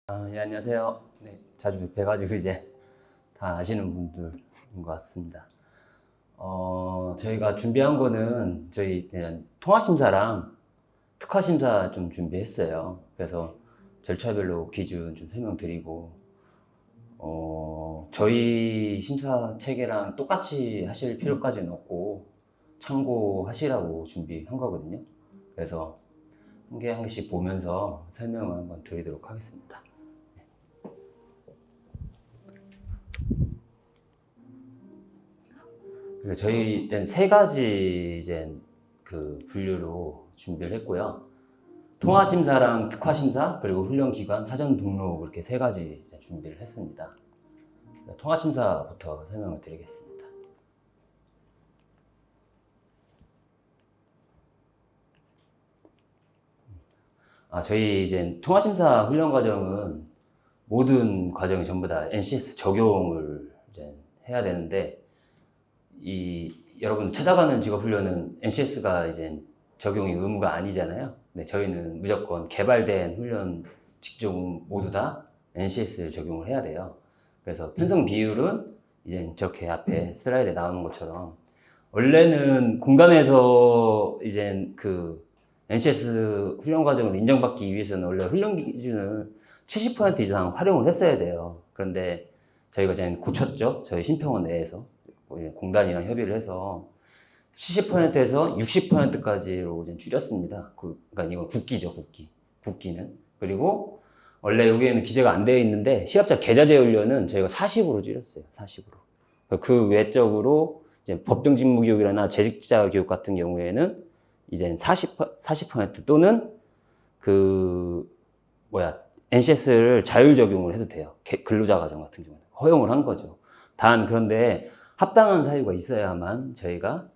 예, 안녕하세요. 네, 자주 뵈가지고 이제 다 아시는 분들인 것 같습니다. 저희가 준비한 거는 저희 그냥 통화심사랑 특화심사 좀 준비했어요. 그래서 절차별로 기준 좀 설명드리고, 저희 심사 체계랑 똑같이 하실 필요까지는 없고, 참고하시라고 준비한 거거든요. 그래서 한 개 한 개씩 보면서 설명을 한번 드리도록 하겠습니다. 그래서 저희 이제 세 가지 이제 그 분류로 준비를 했고요. 통화심사랑 특화심사 그리고 훈련기관 사전 등록 이렇게 세 가지 이제 준비를 했습니다. 통화심사부터 설명을 드리겠습니다. 저희 이제 통화심사 훈련 과정은 모든 과정이 전부 다 NCS 적용을 이제 해야 되는데 여러분 찾아가는 직업훈련은 NCS가 이제 적용이 의무가 아니잖아요. 네, 저희는 무조건 개발된 훈련 직종 모두 다 NCS를 적용을 해야 돼요. 그래서 편성 비율은 이제 저렇게 앞에 슬라이드에 나오는 것처럼 원래는 공단에서 이제 그 NCS 훈련 과정을 인정받기 위해서는 원래 훈련 기준을 70% 이상 활용을 했어야 돼요. 그런데 저희가 이제 고쳤죠. 저희 신평원 내에서. 공단이랑 협의를 해서 70%에서 60%까지로 줄였습니다. 그러니까 이건 국기죠, 국기. 국기는. 그리고 원래 여기에는 기재가 안 되어 있는데 시합자 계좌제 훈련은 저희가 40으로 줄였어요. 40으로. 그 외적으로 이제 법정 직무 교육이나 재직자 교육 같은 경우에는 이제 40% 또는 NCS를 자율 적용을 해도 돼요. 근로자 과정 같은 경우는 허용을 한 거죠. 단 그런데 합당한 사유가 있어야만 저희가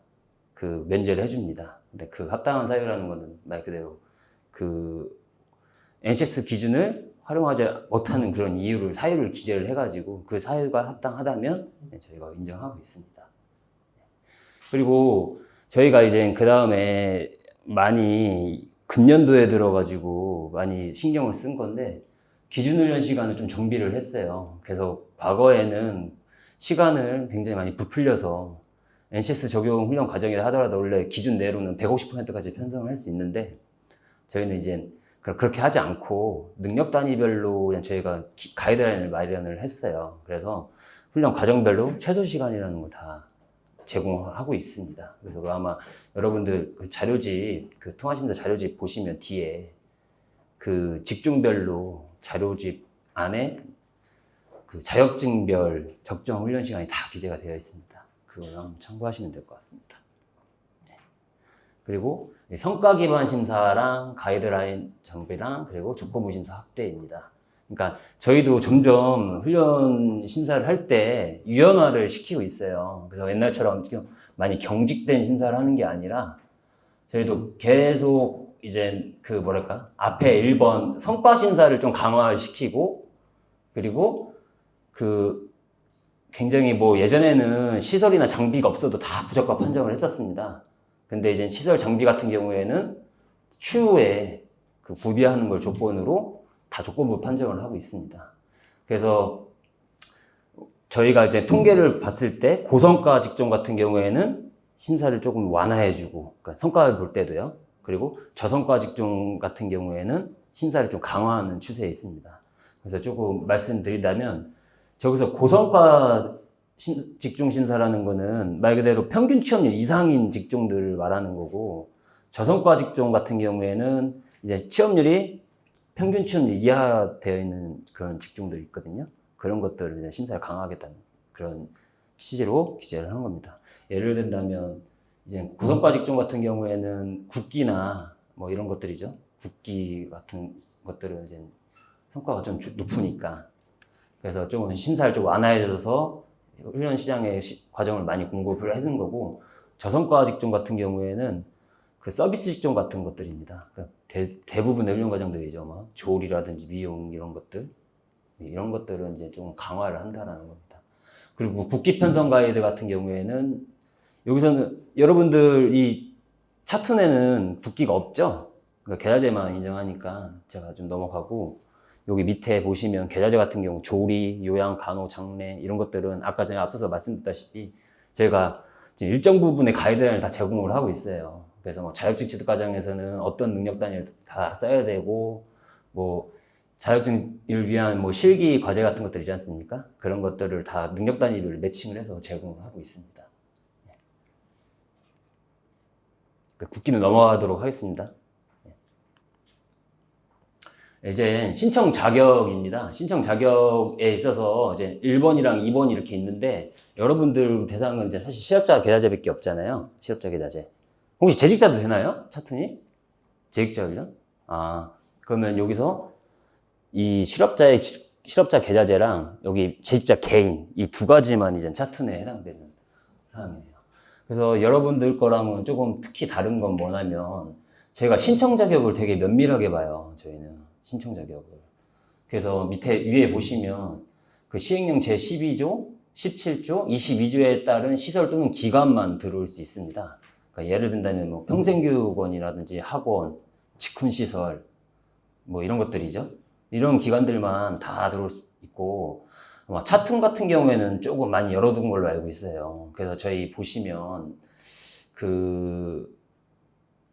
그 면제를 해줍니다. 근데 그 합당한 사유라는 거는 말 그대로 그 NCS 기준을 활용하지 못하는 그런 사유를 기재를 해가지고 그 사유가 합당하다면 저희가 인정하고 있습니다. 그리고 저희가 이제 그 다음에 많이 금년도에 들어가지고 많이 신경을 쓴 건데 기준훈련 시간을 좀 정비를 했어요. 그래서 과거에는 시간을 굉장히 많이 부풀려서 NCS 적용 훈련 과정이라 하더라도 원래 기준 내로는 150%까지 편성을 할 수 있는데 저희는 이제 그렇게 하지 않고 능력 단위별로 그냥 저희가 가이드라인을 마련을 했어요. 그래서 훈련 과정별로 최소 시간이라는 걸 다 제공하고 있습니다. 그래서 아마 여러분들 그 자료집, 그 통화심사 자료집 보시면 뒤에 그 직종별로 자료집 안에 그 자격증별 적정 훈련 시간이 다 기재가 되어 있습니다. 그걸 한번 참고하시면 될 것 같습니다. 그리고 성과 기반 심사랑 가이드라인 정비랑 그리고 조건부 심사 확대입니다. 그러니까 저희도 점점 훈련 심사를 할 때 유연화를 시키고 있어요. 그래서 옛날처럼 지금 많이 경직된 심사를 하는 게 아니라 저희도 계속 이제 앞에 1번 성과 심사를 좀 강화를 시키고 그리고 굉장히 예전에는 시설이나 장비가 없어도 다 부적합 판정을 했었습니다. 근데 이제 시설 장비 같은 경우에는 추후에 구비하는 걸 조건으로 다 조건부 판정을 하고 있습니다. 그래서 저희가 이제 통계를 봤을 때 고성과 직종 같은 경우에는 심사를 조금 완화해주고, 그러니까 성과를 볼 때도요. 그리고 저성과 직종 같은 경우에는 심사를 좀 강화하는 추세에 있습니다. 그래서 조금 말씀드리자면 저기서 고성과 직종 심사라는 거는 말 그대로 평균 취업률 이상인 직종들을 말하는 거고 저성과 직종 같은 경우에는 이제 평균 취업률 이하 되어 있는 그런 직종들이 있거든요. 그런 것들을 이제 심사를 강화하겠다는 그런 취지로 기재를 한 겁니다. 예를 든다면 이제 고성과 직종 같은 경우에는 국기나 이런 것들이죠. 국기 같은 것들은 이제 성과가 좀 높으니까 그래서 좀 심사를 좀 완화해줘서 훈련 시장의 과정을 많이 공급을 해준 거고 저성과 직종 같은 경우에는 그 서비스 직종 같은 것들입니다. 그러니까 대부분의 훈련 과정들이죠. 조리라든지 미용 이런 것들은 이제 좀 강화를 한다라는 겁니다. 그리고 국기 편성 가이드 같은 경우에는 여기서는 여러분들 이 차툰에는 국기가 없죠. 그러니까 계좌제만 인정하니까 제가 좀 넘어가고 여기 밑에 보시면 계좌제 같은 경우 조리, 요양, 간호, 장례 이런 것들은 아까 전에 앞서서 말씀드렸다시피 저희가 지금 일정 부분의 가이드라인을 다 제공을 하고 있어요. 그래서 뭐 자격증 취득 과정에서는 어떤 능력 단위를 다 써야 되고 뭐 자격증을 위한 뭐 실기 과제 같은 것들 있지 않습니까? 그런 것들을 다 능력 단위를 매칭을 해서 제공을 하고 있습니다. 국기는 넘어가도록 하겠습니다. 이제 신청 자격입니다. 신청 자격에 있어서 이제 1번이랑 2번 이렇게 있는데 여러분들 대상은 이제 사실 실업자 계좌제밖에 없잖아요. 실업자 계좌제. 혹시 재직자도 되나요? 차트니? 재직자 훈련? 아, 그러면 여기서 이 실업자 계좌제랑 여기 재직자 개인 이 두 가지만 이제 차트내에 해당되는 사항이에요. 그래서 여러분들 거랑은 조금 특히 다른 건 뭐냐면 저희가 신청 자격을 되게 면밀하게 봐요. 저희는. 신청 자격을. 그래서 밑에 위에 보시면 그 시행령 제12조, 17조, 22조에 따른 시설 또는 기관만 들어올 수 있습니다. 그러니까 예를 든다면 뭐 평생교육원이라든지 학원, 직훈시설 뭐 이런 것들이죠. 이런 기관들만 다 들어올 수 있고 차툼 같은 경우에는 조금 많이 열어둔 걸로 알고 있어요. 그래서 저희 보시면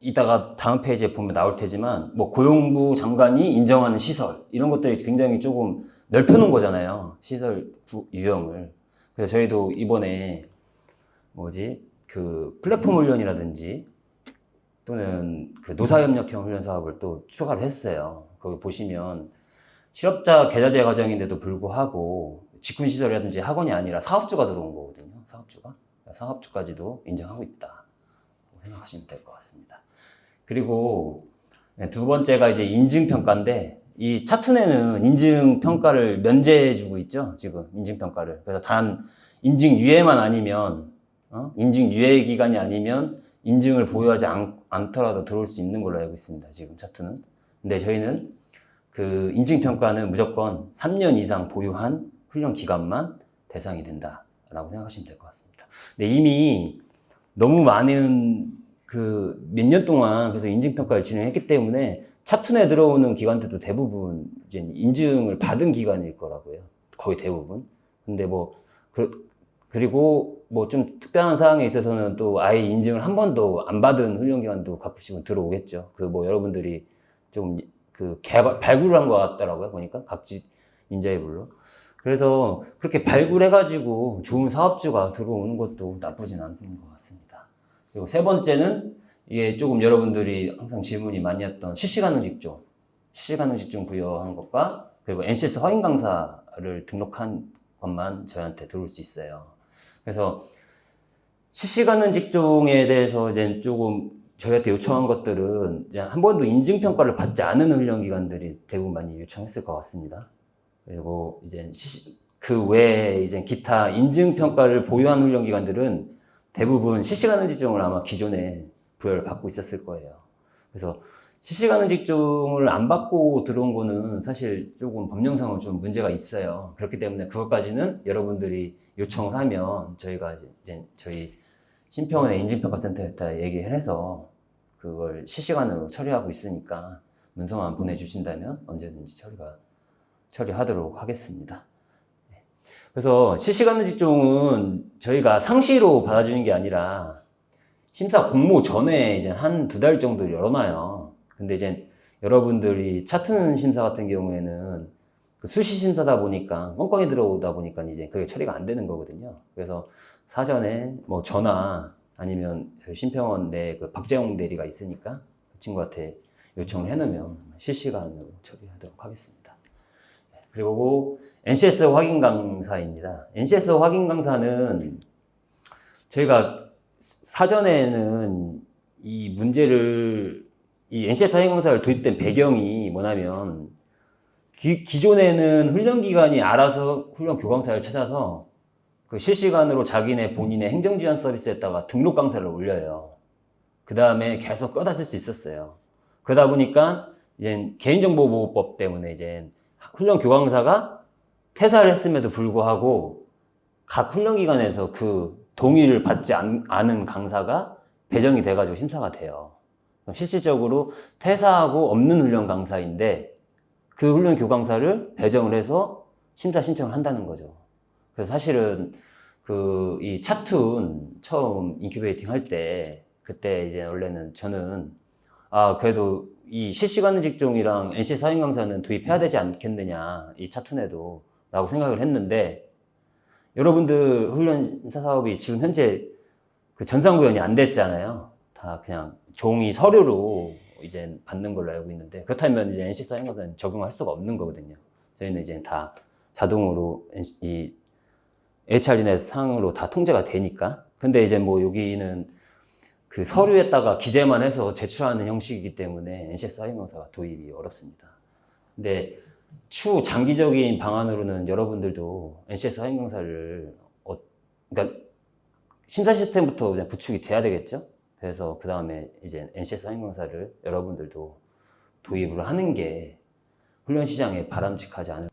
이따가 다음 페이지에 보면 나올 테지만 뭐 고용부 장관이 인정하는 시설 이런 것들이 굉장히 조금 넓혀놓은 거잖아요. 시설 유형을. 그래서 저희도 이번에 그 플랫폼 훈련이라든지 또는 그 노사협력형 훈련 사업을 또 추가를 했어요. 거기 보시면 실업자 계좌제 과정인데도 불구하고 직군시설이라든지 학원이 아니라 사업주가 들어온 거거든요. 사업주까지도 인정하고 있다 생각하시면 될 것 같습니다. 그리고 두 번째가 이제 인증평가인데 이 차트내는 인증평가를 면제해주고 있죠. 지금 인증평가를. 그래서 단 인증유예만 아니면 인증유예 기간이 아니면 인증을 보유하지 않더라도 들어올 수 있는 걸로 알고 있습니다. 지금 차트는. 근데 저희는 그 인증평가는 무조건 3년 이상 보유한 훈련 기간만 대상이 된다라고 생각하시면 될 것 같습니다. 근데 이미 너무 많은 몇 년 동안 그래서 인증평가를 진행했기 때문에 차툰에 들어오는 기관들도 대부분 이제 인증을 받은 기관일 거라고요. 거의 대부분. 근데 그리고 뭐 좀 특별한 사항에 있어서는 또 아예 인증을 한 번도 안 받은 훈련기관도 가끔씩은 들어오겠죠. 여러분들이 좀 발굴을 한 것 같더라고요. 보니까 각지 인재별로. 그래서 그렇게 발굴해가지고 좋은 사업주가 들어오는 것도 나쁘진 않은 것 같습니다. 그리고 세 번째는 이게 조금 여러분들이 항상 질문이 많이 했던 실시간능 직종 부여한 것과 그리고 NCS 확인 강사를 등록한 것만 저희한테 들어올 수 있어요. 그래서 실시간능 직종에 대해서 이제 조금 저희한테 요청한 것들은 이제 한 번도 인증평가를 받지 않은 훈련기관들이 대부분 많이 요청했을 것 같습니다. 그리고 이제 그 외에 이제 기타 인증평가를 보유한 훈련기관들은 대부분 실시간능 직종을 아마 기존에 부여를 받고 있었을 거예요. 그래서 실시간능 직종을 안 받고 들어온 거는 사실 조금 법령상으로 좀 문제가 있어요. 그렇기 때문에 그것까지는 여러분들이 요청을 하면 저희가 이제 저희 신평원의 인증평가센터에다 얘기를 해서 그걸 실시간으로 처리하고 있으니까 문서만 보내주신다면 언제든지 처리하도록 하겠습니다. 그래서 실시간능 직종은 저희가 상시로 받아주는 게 아니라 심사 공모 전에 이제 한 2달 정도 열어놔요. 근데 이제 여러분들이 차트는 심사 같은 경우에는 수시 심사다 보니까 엉엉이 들어오다 보니까 이제 그게 처리가 안 되는 거거든요. 그래서 사전에 뭐 전화 아니면 저희 신평원 내 그 박재홍 대리가 있으니까 그 친구한테 요청을 해놓으면 실시간으로 처리하도록 하겠습니다. 그리고 NCS 확인 강사입니다. NCS 확인 강사는 저희가 사전에는 이 NCS 확인 강사를 도입된 배경이 뭐냐면 기존에는 훈련기관이 알아서 훈련 교강사를 찾아서 그 실시간으로 자기네 본인의 행정지원 서비스에다가 등록 강사를 올려요. 그 다음에 계속 끌어다 쓸 수 있었어요. 그러다 보니까 이제 개인정보보호법 때문에 이제 훈련 교강사가 퇴사를 했음에도 불구하고 각 훈련기관에서 그 동의를 받지 않은 강사가 배정이 돼가지고 심사가 돼요. 실질적으로 퇴사하고 없는 훈련 강사인데 그 훈련 교강사를 배정을 해서 심사 신청을 한다는 거죠. 그래서 사실은 이 차툰 처음 인큐베이팅 할 때, 그때 이제 원래는 저는 그래도 이 실시간 직종이랑 NC 사행 강사는 도입해야 되지 않겠느냐, 이 차툰에도 라고 생각을 했는데, 여러분들 훈련 사업이 지금 현재 그 전산구현이 안 됐잖아요. 다 그냥 종이 서류로 이제 받는 걸로 알고 있는데, 그렇다면 이제 NC 사행 강사는 적용할 수가 없는 거거든요. 저희는 이제 다 자동으로 이 HRNet 상으로 다 통제가 되니까. 근데 이제 뭐 여기는 그 서류에다가 기재만 해서 제출하는 형식이기 때문에 NCS 사행강사가 도입이 어렵습니다. 근데 추후 장기적인 방안으로는 여러분들도 NCS 사행강사를 그러니까 심사 시스템부터 그냥 구축이 돼야 되겠죠. 그래서 그 다음에 이제 NCS 사행강사를 여러분들도 도입을 하는 게 훈련 시장에 바람직하지 않을.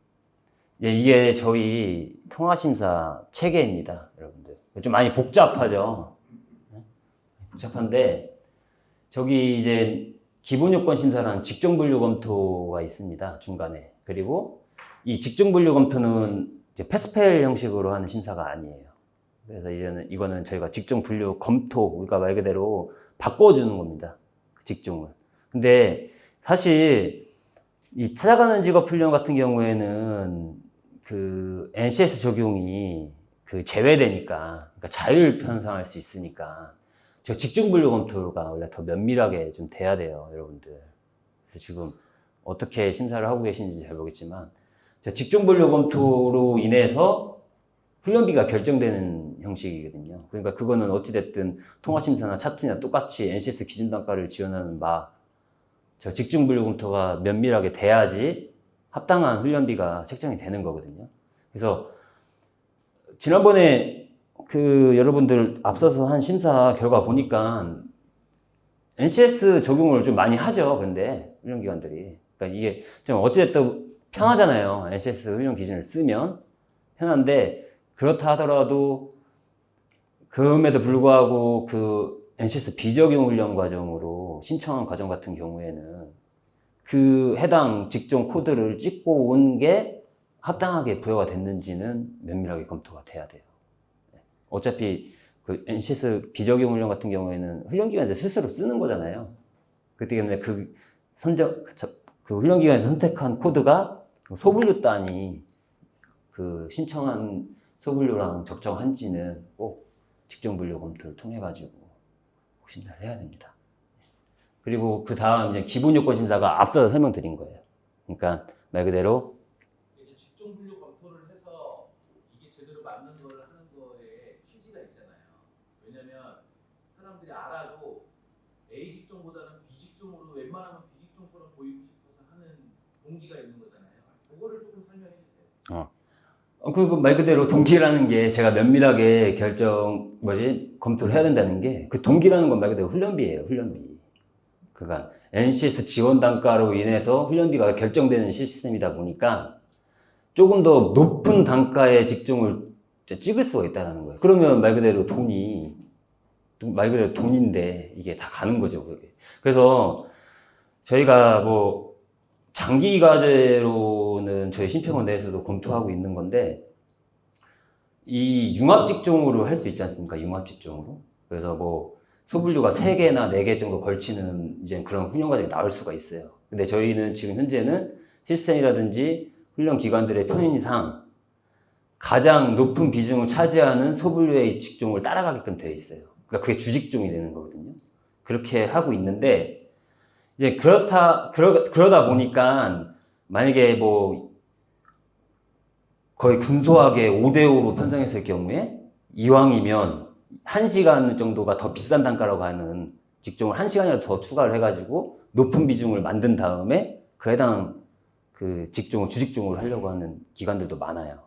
이게 저희 통화심사 체계입니다, 여러분들. 좀 많이 복잡하죠. 복잡한데, 저기 이제 기본요건 심사랑 직종분류 검토가 있습니다, 중간에. 그리고 이 직종분류 검토는 이제 패스페일 형식으로 하는 심사가 아니에요. 그래서 이거는 저희가 직종분류 검토, 그러니까 말 그대로 바꿔주는 겁니다, 그 직종을. 근데 사실 이 찾아가는 직업 훈련 같은 경우에는 그 NCS 적용이 그 제외되니까, 그러니까 자율 편성할 수 있으니까, 제가 직종분류 검토가 원래 더 면밀하게 좀 돼야 돼요, 여러분들. 그래서 지금 어떻게 심사를 하고 계신지 잘 모르겠지만, 직종분류 검토로 인해서 훈련비가 결정되는 형식이거든요. 그러니까 그거는 어찌됐든 통화심사나 차툰이나 똑같이 NCS 기준단가를 지원하는 직종분류 검토가 면밀하게 돼야지 합당한 훈련비가 책정이 되는 거거든요. 그래서 지난번에 여러분들 앞서서 한 심사 결과 보니까 NCS 적용을 좀 많이 하죠. 근데 훈련기관들이. 그러니까 이게 좀 어찌됐든 편하잖아요. NCS 훈련 기준을 쓰면 편한데, 그렇다 하더라도 그럼에도 불구하고 그 NCS 비적용 훈련 과정으로 신청한 과정 같은 경우에는 그 해당 직종 코드를 찍고 온 게 합당하게 부여가 됐는지는 면밀하게 검토가 돼야 돼요. 어차피 그 NCS 비적용 훈련 같은 경우에는 훈련기관에서 스스로 쓰는 거잖아요. 그렇기 때문에 그 훈련기관에서 선택한 코드가 소분류 단위 그 신청한 소분류랑 적정한지는 꼭 직종분류 검토를 통해 가지고 심사를 해야 됩니다. 그리고 그 다음 이제 기본요건 심사가 앞서서 설명드린 거예요. 그러니까 말 그대로 직종분류 검토를 해서 이게 제대로 맞는 걸 하는 거에 취지가 있잖아요. 왜냐면 사람들이 알아도 A 직종보다는 B 직종으로 웬만하면 B 직종처럼 보이고 싶어서 하는 동기가 있는 거잖아요. 그거를 조금 설명해 주세요. 그 말 그대로 동기라는 게 제가 면밀하게 검토를 해야 된다는 게, 그 동기라는 건 말 그대로 훈련비예요, 훈련비. 그러니까 NCS 지원 단가로 인해서 훈련비가 결정되는 시스템이다 보니까 조금 더 높은 단가의 직종을 찍을 수가 있다는 거예요. 그러면 말 그대로 돈인데 이게 다 가는 거죠, 그게. 그래서 저희가 뭐 장기 과제로는 저희 신평원 내에서도 검토하고 있는 건데, 이 융합 직종으로 할 수 있지 않습니까? 융합 직종으로. 그래서 뭐 소분류가 3개나 4개 정도 걸치는 이제 그런 훈련 과정이 나올 수가 있어요. 근데 저희는 지금 현재는 시스템이라든지 훈련 기관들의 편의상 가장 높은 비중을 차지하는 소분류의 직종을 따라가게끔 되어 있어요. 그러니까 그게 주직종이 되는 거거든요. 그렇게 하고 있는데, 이제 그러다 보니까 만약에 뭐 거의 근소하게 5대5로 편성했을 경우에 이왕이면 1시간 정도가 더 비싼 단가라고 하는 직종을 1시간이라도 더 추가를 해가지고 높은 비중을 만든 다음에 그 해당 그 직종을 주직종으로 하려고 하는 기관들도 많아요.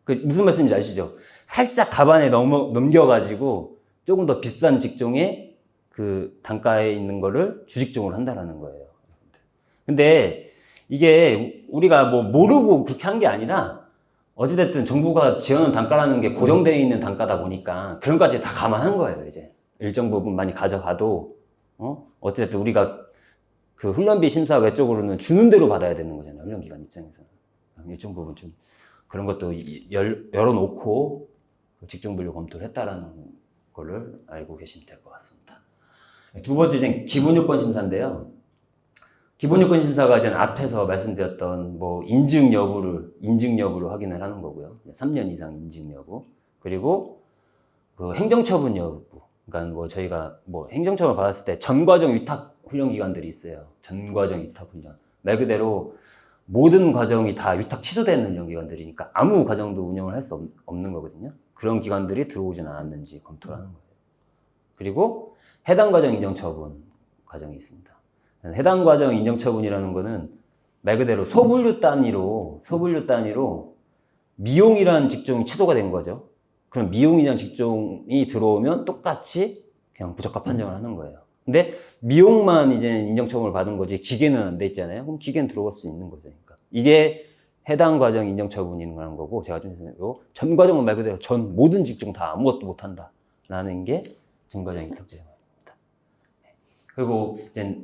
그 무슨 말씀인지 아시죠? 살짝 가반에 넘겨가지고 조금 더 비싼 직종의 그 단가에 있는 거를 주직종으로 한다는 거예요. 근데 이게 우리가 뭐 모르고 그렇게 한 게 아니라, 어찌됐든 정부가 지원하는 단가라는 게 고정되어 있는 단가다 보니까 그런 것까지 다 감안한 거예요, 이제. 일정 부분 많이 가져가도, 어찌됐든 우리가 그 훈련비 심사 외적으로는 주는 대로 받아야 되는 거잖아요. 훈련기관 입장에서. 일정 부분 좀 그런 것도 열어놓고 직종분류 검토를 했다라는 거를 알고 계시면 될 것 같습니다. 두 번째 이제 기본요건 심사인데요. 기본요건 심사가 이제 앞에서 말씀드렸던 뭐 인증 여부를 확인을 하는 거고요. 3년 이상 인증 여부. 그리고 그 행정처분 여부. 그러니까 뭐 저희가 뭐 행정처분 받았을 때 전과정 위탁 훈련 기관들이 있어요. 전과정 위탁 훈련. 말 그대로 모든 과정이 다 위탁 취소되는 훈련 기관들이니까 아무 과정도 운영을 할 수 없는 거거든요. 그런 기관들이 들어오진 않았는지 검토를 하는 거예요. 그리고 해당 과정 인정 처분 과정이 있습니다. 해당 과정 인정 처분이라는 거는 말 그대로 소분류 단위로 미용이라는 직종이 취소가 된 거죠. 그럼 미용이라는 직종이 들어오면 똑같이 그냥 부적합 판정을 하는 거예요. 근데 미용만 이제 인정 처분을 받은 거지 기계는 안 돼 있잖아요. 그럼 기계는 들어갈 수 있는 거죠. 그러니까 이게 해당 과정 인정 처분이라는 거고, 제가 좀 전 과정은 말 그대로 전 모든 직종 다 아무것도 못 한다라는 게 전 과정 특징입니다. 그리고 이제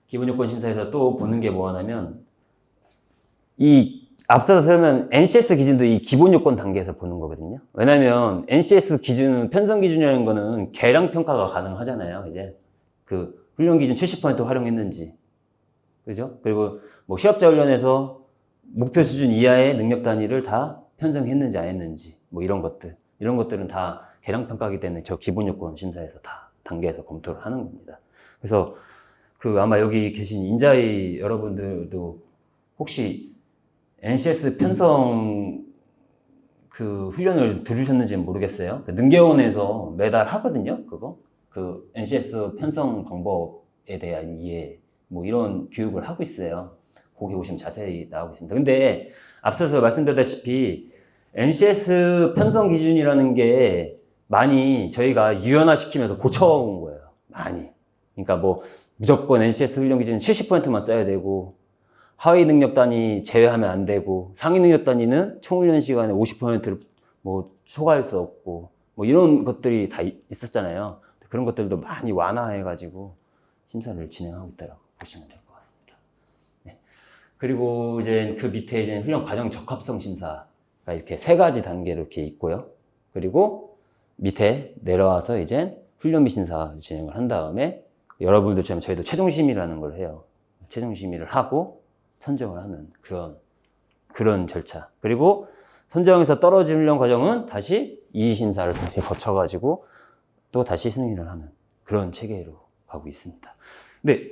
기본 요건 심사에서 또 보는 게 뭐 하냐면, 이 앞서서 설명한 NCS 기준도 이 기본 요건 단계에서 보는 거거든요. 왜냐면 NCS 기준은 편성 기준이라는 거는 개량 평가가 가능하잖아요. 이제 그 훈련 기준 70% 활용했는지, 그죠? 그리고 뭐 시합자 훈련에서 목표 수준 이하의 능력 단위를 다 편성했는지 안 했는지, 뭐 이런 것들은 다 개량 평가이기 때문에 저 기본 요건 심사에서 다 단계에서 검토를 하는 겁니다. 그래서 그 아마 여기 계신 인자이 여러분들도 혹시 NCS 편성 그 훈련을 들으셨는지는 모르겠어요. 그 능계원에서 매달 하거든요. 그거 그 NCS 편성 방법에 대한 이해 뭐 이런 교육을 하고 있어요. 거기 보시면 자세히 나오고 있습니다. 근데 앞서서 말씀드렸다시피 NCS 편성 기준이라는 게 많이 저희가 유연화시키면서 고쳐온 거예요. 많이. 그러니까 뭐 무조건 NCS 훈련 기준 70%만 써야 되고, 하위 능력 단위 제외하면 안 되고, 상위 능력 단위는 총 훈련 시간에 50%를 뭐 초과할 수 없고, 뭐 이런 것들이 다 있었잖아요. 그런 것들도 많이 완화해가지고 심사를 진행하고 있다고 보시면 될 것 같습니다. 네. 그리고 이제 그 밑에 이제 훈련 과정 적합성 심사가 이렇게 3가지 단계로 이렇게 있고요. 그리고 밑에 내려와서 이제 훈련비 심사 진행을 한 다음에 여러분들처럼 저희도 최종 심의라는 걸 해요. 최종 심의를 하고 선정을 하는 그런 절차. 그리고 선정에서 떨어진 훈련 과정은 다시 이의심사를 다시 거쳐가지고 또 다시 승인을 하는 그런 체계로 가고 있습니다. 근데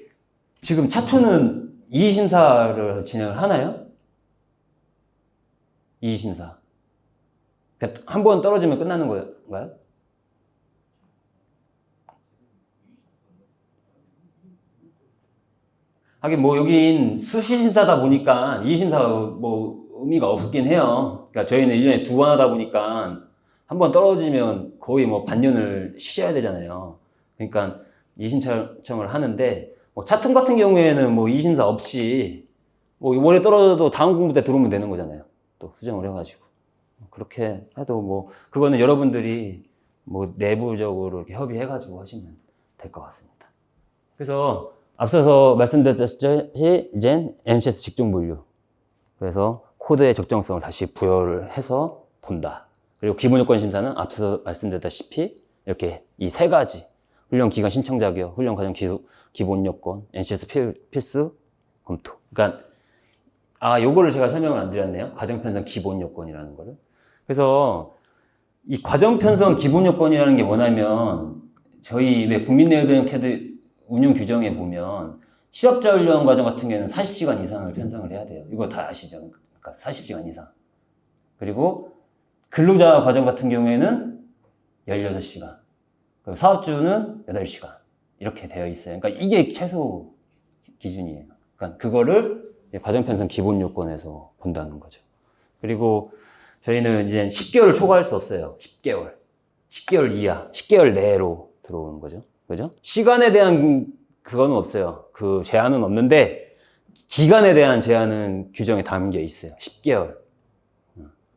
지금 차초는 이의심사를 진행을 하나요? 이의심사. 그러니까 한 번 떨어지면 끝나는 건가요? 하긴 뭐 여긴 수시심사다 보니까 이의심사가 뭐 의미가 없긴 해요. 그러니까 저희는 1년에 2번 하다 보니까 한 번 떨어지면 거의 뭐 반년을 쉬셔야 되잖아요. 그러니까 이의심청을 하는데, 뭐 차특 같은 경우에는 뭐 이의심사 없이 뭐 이번에 떨어져도 다음 공부 때 들어오면 되는 거잖아요. 또 수정을 해가지고. 그렇게 해도 뭐 그거는 여러분들이 뭐 내부적으로 이렇게 협의해가지고 하시면 될 것 같습니다. 그래서 앞서서 말씀드렸듯이 이젠 NCS 직종 분류. 그래서 코드의 적정성을 다시 부여를 해서 본다. 그리고 기본 요건 심사는 앞서 말씀드렸다시피 이렇게 이 3가지 훈련 기간 신청 자격, 훈련 과정 기본 요건, NCS 필수 검토. 그러니까 요거를 제가 설명을 안 드렸네요. 과정 편성 기본 요건이라는 거를. 그래서 이 과정 편성 기본 요건이라는 게 뭐냐면, 저희 왜 국민내외병 캐드 운영 규정에 보면 실업자 훈련 과정 같은 경우에는 40시간 이상을 편성을 해야 돼요. 이거 다 아시죠? 그러니까 40시간 이상. 그리고 근로자 과정 같은 경우에는 16시간. 그리고 사업주는 8시간. 이렇게 되어 있어요. 그러니까 이게 최소 기준이에요. 그러니까 그거를 과정 편성 기본 요건에서 본다는 거죠. 그리고 저희는 이제 10개월을 초과할 수 없어요. 10개월. 10개월 이하, 10개월 내로 들어오는 거죠. 그죠? 시간에 대한 그거는 없어요. 그 제한은 없는데, 기간에 대한 제한은 규정에 담겨 있어요. 10개월.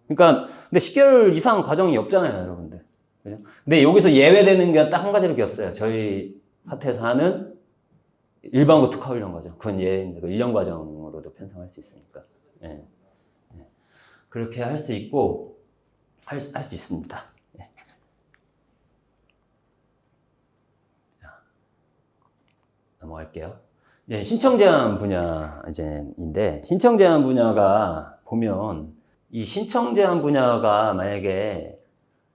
그러니까, 근데 10개월 이상 과정이 없잖아요, 여러분들. 그죠? 근데 여기서 예외되는 게 딱 한 가지밖에 없어요. 저희 파트에서 하는 일반고 특화 훈련 과정. 그건 예, 그 1년 과정으로도 편성할 수 있으니까. 예. 예. 그렇게 할 수 있고, 할 수 있습니다. 예. 자, 넘어갈게요. 이제 신청 제한 분야 이제인데, 신청 제한 분야가 보면, 이 신청 제한 분야가 만약에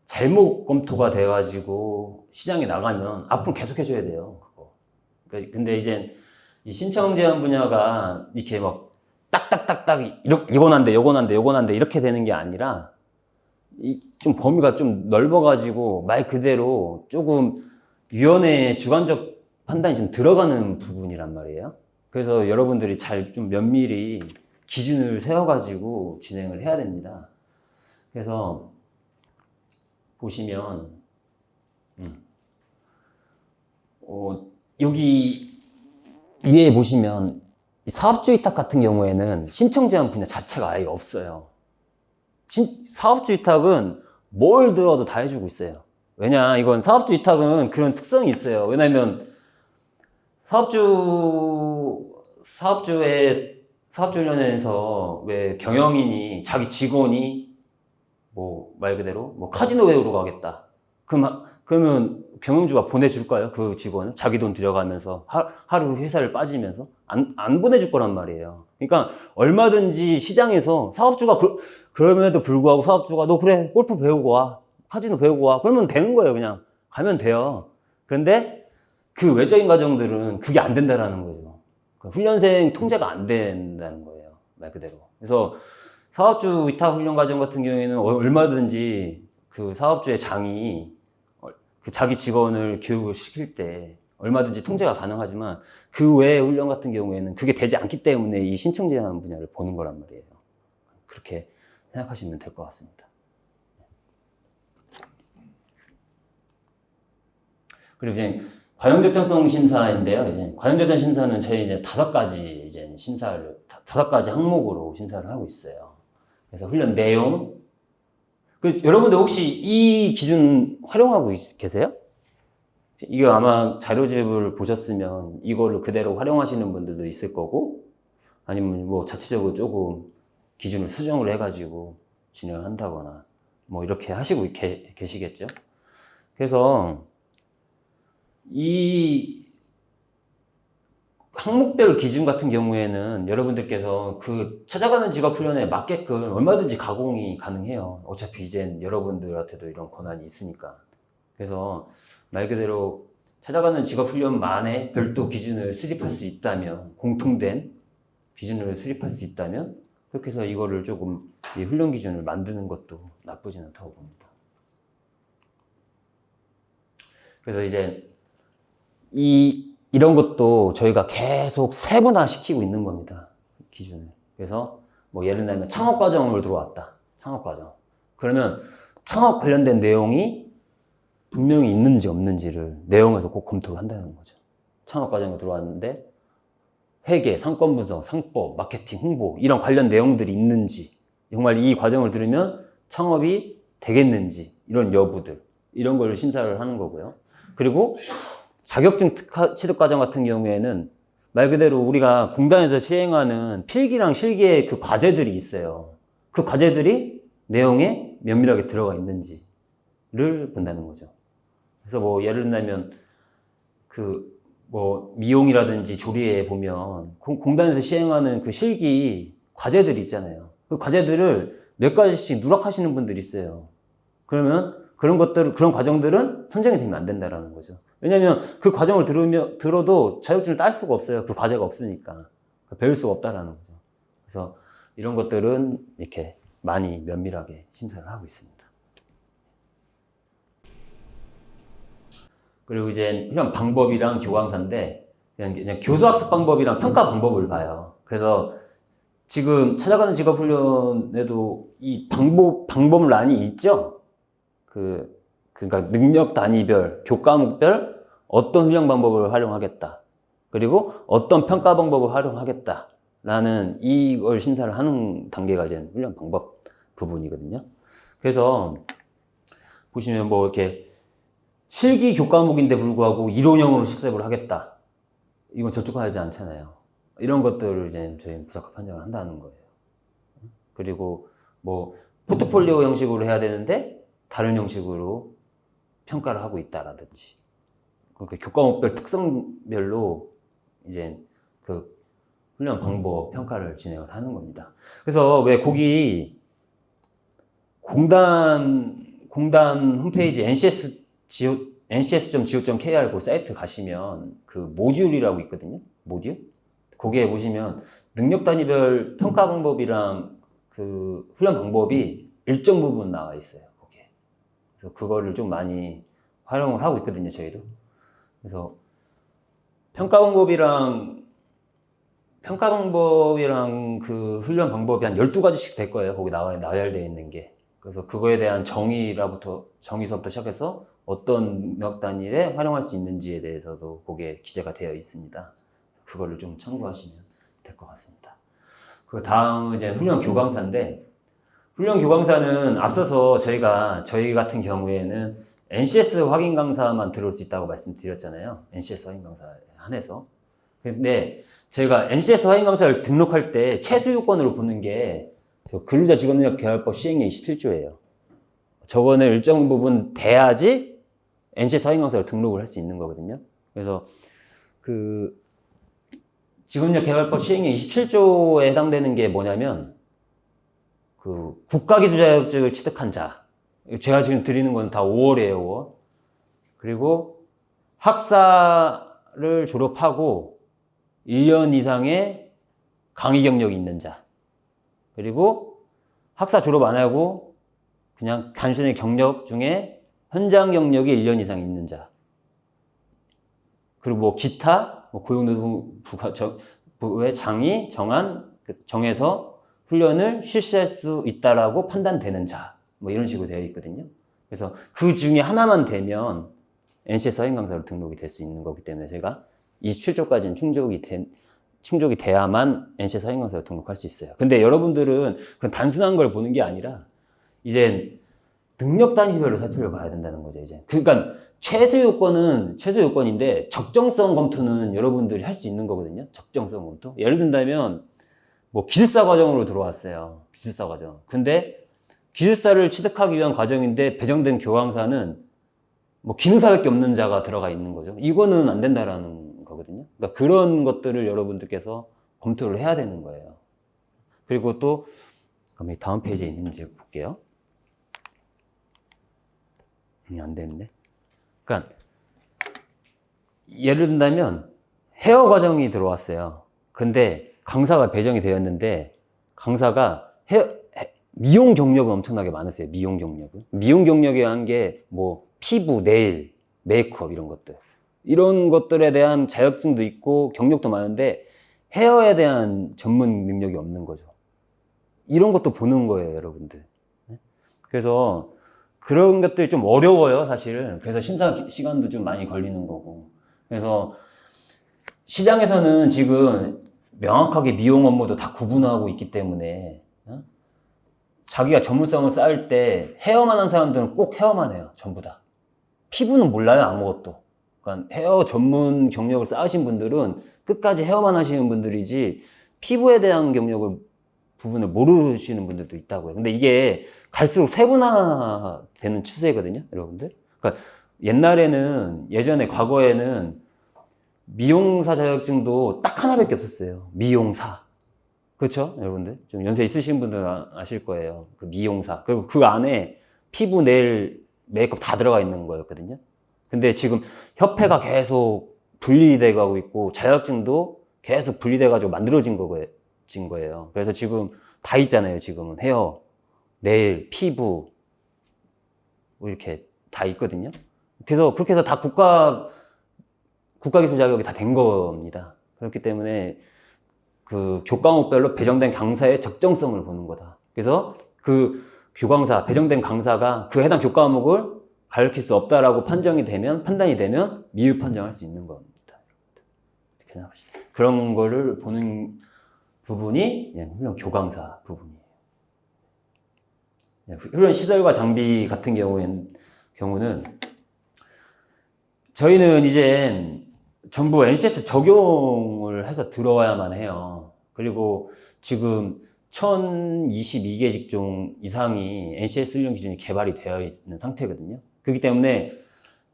잘못 검토가 돼가지고 시장에 나가면 앞으로 계속 해줘야 돼요. 그거. 근데 이제 이 신청 제한 분야가 이렇게 막 딱딱딱딱 이건 안 돼, 요건 안 돼, 요건 안 돼 이렇게 되는 게 아니라 좀 범위가 좀 넓어가지고 말 그대로 조금 위원회의 주관적 판단이 좀 들어가는 부분이란 말이에요. 그래서 여러분들이 잘 좀 면밀히 기준을 세워가지고 진행을 해야 됩니다. 그래서 보시면 여기 위에 보시면 사업주 위탁 같은 경우에는 신청 제한 분야 자체가 아예 없어요. 사업주 위탁은 뭘 들어도 다 해주고 있어요. 왜냐, 이건 사업주 위탁은 그런 특성이 있어요. 왜냐면 사업주훈련에서 왜 경영인이 자기 직원이 뭐 말 그대로 뭐 카지노 배우러 가겠다. 그러면 경영주가 보내줄까요? 그 직원은 자기 돈 들여가면서 하루 회사를 빠지면서 안 보내줄 거란 말이에요. 그러니까 얼마든지 시장에서 사업주가 그럼에도 불구하고 사업주가 너 그래 골프 배우고 와, 카지노 배우고 와, 그러면 되는 거예요. 그냥 가면 돼요. 그런데 그 외적인 과정들은 그게 안 된다라는 거죠. 훈련생 통제가 안 된다는 거예요. 말 그대로. 그래서 사업주 위탁 훈련 과정 같은 경우에는 얼마든지 그 사업주의 장이 그 자기 직원을 교육을 시킬 때 얼마든지 통제가 가능하지만 그 외의 훈련 같은 경우에는 그게 되지 않기 때문에 이 신청 제한 분야를 보는 거란 말이에요. 그렇게 생각하시면 될 것 같습니다. 그리고 이제 과정적정성 심사인데요. 이제 과정적정 심사는 저희 이제 5가지 이제 심사를 5가지 항목으로 심사를 하고 있어요. 그래서 훈련 내용. 여러분들 혹시 이 기준 활용하고 계세요? 이거 아마 자료집을 보셨으면 이거를 그대로 활용하시는 분들도 있을 거고, 아니면 뭐 자체적으로 조금 기준을 수정을 해가지고 진행을 한다거나 뭐 이렇게 하시고 계시겠죠. 그래서 이 항목별 기준 같은 경우에는 여러분들께서 그 찾아가는 직업 훈련에 맞게끔 얼마든지 가공이 가능해요. 어차피 이젠 여러분들한테도 이런 권한이 있으니까. 그래서 말 그대로 찾아가는 직업 훈련만의 별도 기준을 수립할 수 있다면, 공통된 기준을 수립할 수 있다면, 그렇게 해서 이거를 조금 이 훈련 기준을 만드는 것도 나쁘진 않다고 봅니다. 그래서 이제 이런 것도 저희가 계속 세분화 시키고 있는 겁니다. 기준을. 그래서 뭐 예를 들면 창업 과정을 들어왔다. 창업 과정. 그러면 창업 관련된 내용이 분명히 있는지 없는지를 내용에서 꼭 검토를 한다는 거죠. 창업 과정에 들어왔는데 회계, 상권 분석, 상법, 마케팅, 홍보 이런 관련 내용들이 있는지, 정말 이 과정을 들으면 창업이 되겠는지 이런 여부들, 이런 걸 심사를 하는 거고요. 그리고 자격증 취득 과정 같은 경우에는 말 그대로 우리가 공단에서 시행하는 필기랑 실기의 그 과제들이 있어요. 그 과제들이 내용에 면밀하게 들어가 있는지를 본다는 거죠. 그래서 뭐 예를 들면 그 뭐 미용이라든지 조리에 보면 공단에서 시행하는 그 실기 과제들이 있잖아요. 그 과제들을 몇 가지씩 누락하시는 분들이 있어요. 그러면 그런 과정들은 선정이 되면 안 된다라는 거죠. 왜냐면 그 과정을 들어도 자격증을 딸 수가 없어요. 그 과제가 없으니까. 배울 수가 없다라는 거죠. 그래서 이런 것들은 이렇게 많이 면밀하게 심사를 하고 있습니다. 그리고 이제 훈련 방법이랑 교강사인데, 그냥 교수학습 방법이랑 평가 방법을 봐요. 그래서 지금 찾아가는 직업훈련에도 이 방법란이 있죠? 그러니까 능력 단위별, 교과목별 어떤 훈련 방법을 활용하겠다. 그리고 어떤 평가 방법을 활용하겠다라는 이걸 심사를 하는 단계가 이제 훈련 방법 부분이거든요. 그래서 보시면 뭐 이렇게 실기 교과목인데 불구하고 이론형으로 실습을 하겠다. 이건 적절하지 않잖아요. 이런 것들을 이제 저희는 부적합 판정을 한다는 거예요. 그리고 뭐 포트폴리오 형식으로 해야 되는데 다른 형식으로 평가를 하고 있다라든지, 그러니까 교과목별 특성별로 이제 그 훈련 방법 평가를 진행을 하는 겁니다. 그래서 왜 거기 공단 홈페이지 ncs.go.kr 그 사이트 가시면 그 모듈이라고 있거든요. 모듈? 거기에 보시면 능력 단위별 평가 방법이랑 그 훈련 방법이 일정 부분 나와 있어요. 거기에. 그래서 그거를 좀 많이 활용을 하고 있거든요. 저희도. 그래서 평가 방법이랑 그 훈련 방법이 한 12가지씩 될 거예요. 거기 나열되어 있는 게. 그래서 그거에 대한 정의서부터 시작해서 어떤 능력 단위에 활용할 수 있는지에 대해서도 거기에 기재가 되어 있습니다. 그거를 좀 참고하시면 될 것 같습니다. 그 다음은 이제 훈련 교강사인데, 훈련 교강사는 앞서서 저희 같은 경우에는 NCS 확인 강사만 들어올 수 있다고 말씀드렸잖아요. NCS 확인 강사에 한해서. 근데 저희가 NCS 확인 강사를 등록할 때 최소 요건으로 보는 게 근로자 직업능력 개발법 시행령 27조예요. 저거는 일정 부분 돼야지 NCS 확인 강사를 등록을 할 수 있는 거거든요. 그래서 그 직업력 개발법 시행령 27조에 해당되는 게 뭐냐면 그 국가기술 자격증을 취득한 자, 제가 지금 드리는 건 다 5월이에요, 5월. 그리고 학사를 졸업하고 1년 이상의 강의 경력이 있는 자, 그리고 학사 졸업 안 하고 그냥 단순히 경력 중에 현장 경력이 1년 이상 있는 자, 그리고 뭐 기타 고용노동부의 장이 정해서 훈련을 실시할 수 있다라고 판단되는 자, 뭐 이런 식으로 되어 있거든요. 그래서 그 중에 하나만 되면 NCS 확인 강사로 등록이 될 수 있는 거기 때문에 제가 27조까지는 충족이 돼야만 NCS 확인 강사로 등록할 수 있어요. 근데 여러분들은 그런 단순한 걸 보는 게 아니라 이제 능력 단위별로 살펴봐야 된다는 거죠. 이제 그러니까 최소 요건인데 적정성 검토는 여러분들이 할 수 있는 거거든요. 적정성 검토. 예를 든다면 뭐 기술사 과정으로 들어왔어요. 기술사 과정. 근데 기술사를 취득하기 위한 과정인데 배정된 교강사는 뭐 기능사밖에 없는 자가 들어가 있는 거죠. 이거는 안 된다라는 거거든요. 그러니까 그런 것들을 여러분들께서 검토를 해야 되는 거예요. 그리고 또 그럼 다음 페이지에 있는지 볼게요. 안 되는데. 그러니까 예를 든다면 헤어 과정이 들어왔어요. 근데 강사가 배정이 되었는데 강사가 미용 경력은 엄청나게 많으세요. 미용 경력은. 미용 경력에 한 게 뭐 피부, 네일, 메이크업 이런 것들. 이런 것들에 대한 자격증도 있고 경력도 많은데 헤어에 대한 전문 능력이 없는 거죠. 이런 것도 보는 거예요, 여러분들. 그래서 그런 것들이 좀 어려워요, 사실은. 그래서 심사 시간도 좀 많이 걸리는 거고. 그래서 시장에서는 지금 명확하게 미용 업무도 다 구분하고 있기 때문에 자기가 전문성을 쌓을 때 헤어만 한 사람들은 꼭 헤어만 해요, 전부 다. 피부는 몰라요, 아무것도. 그러니까 헤어 전문 경력을 쌓으신 분들은 끝까지 헤어만 하시는 분들이지 피부에 대한 부분을 모르시는 분들도 있다고요. 근데 이게 갈수록 세분화되는 추세거든요, 여러분들. 그러니까 예전에 과거에는 미용사 자격증도 딱 하나밖에 없었어요. 미용사. 그렇죠, 여러분들? 좀 연세 있으신 분들은 아실 거예요. 그 미용사. 그리고 그 안에 피부, 네일, 메이크업 다 들어가 있는 거였거든요. 근데 지금 협회가 계속 분리돼 가고 있고 자격증도 계속 분리돼 가지고 만들어진 거예요. 그래서 지금 다 있잖아요. 지금은 헤어, 네일, 피부 뭐 이렇게 다 있거든요. 그래서 그렇게 해서 다 국가기술 자격이 다 된 겁니다. 그렇기 때문에 그 교과목별로 배정된 강사의 적정성을 보는 거다. 그래서 그 배정된 강사가 그 해당 교과목을 가르칠 수 없다라고 판단이 되면 미흡 판정할 수 있는 겁니다. 이렇게 생각하시면 그런 거를 보는 부분이 훈련 교강사 부분이에요. 훈련 시설과 장비 같은 경우는 저희는 이제 전부 NCS 적용을 해서 들어와야만 해요. 그리고 지금 1022개 직종 이상이 NCS 훈련 기준이 개발이 되어 있는 상태거든요. 그렇기 때문에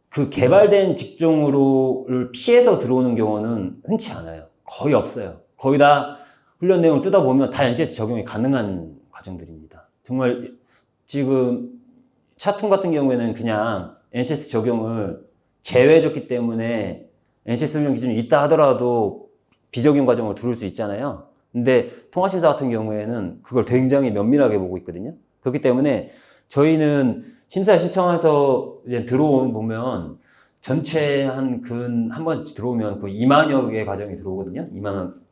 그 개발된 직종을 피해서 들어오는 경우는 흔치 않아요. 거의 없어요. 거의 다 훈련 내용을 뜯어보면 다 NCS 적용이 가능한 과정들입니다. 정말 지금 차툼 같은 경우에는 그냥 NCS 적용을 제외해줬기 때문에 NCS 훈련 기준이 있다 하더라도 비적용 과정을 들어올 수 있잖아요. 근데 통화심사 같은 경우에는 그걸 굉장히 면밀하게 보고 있거든요. 그렇기 때문에 저희는 심사에 신청해서 이제 들어오면 전체 한 번 들어오면 그 2만여 개 과정이 들어오거든요.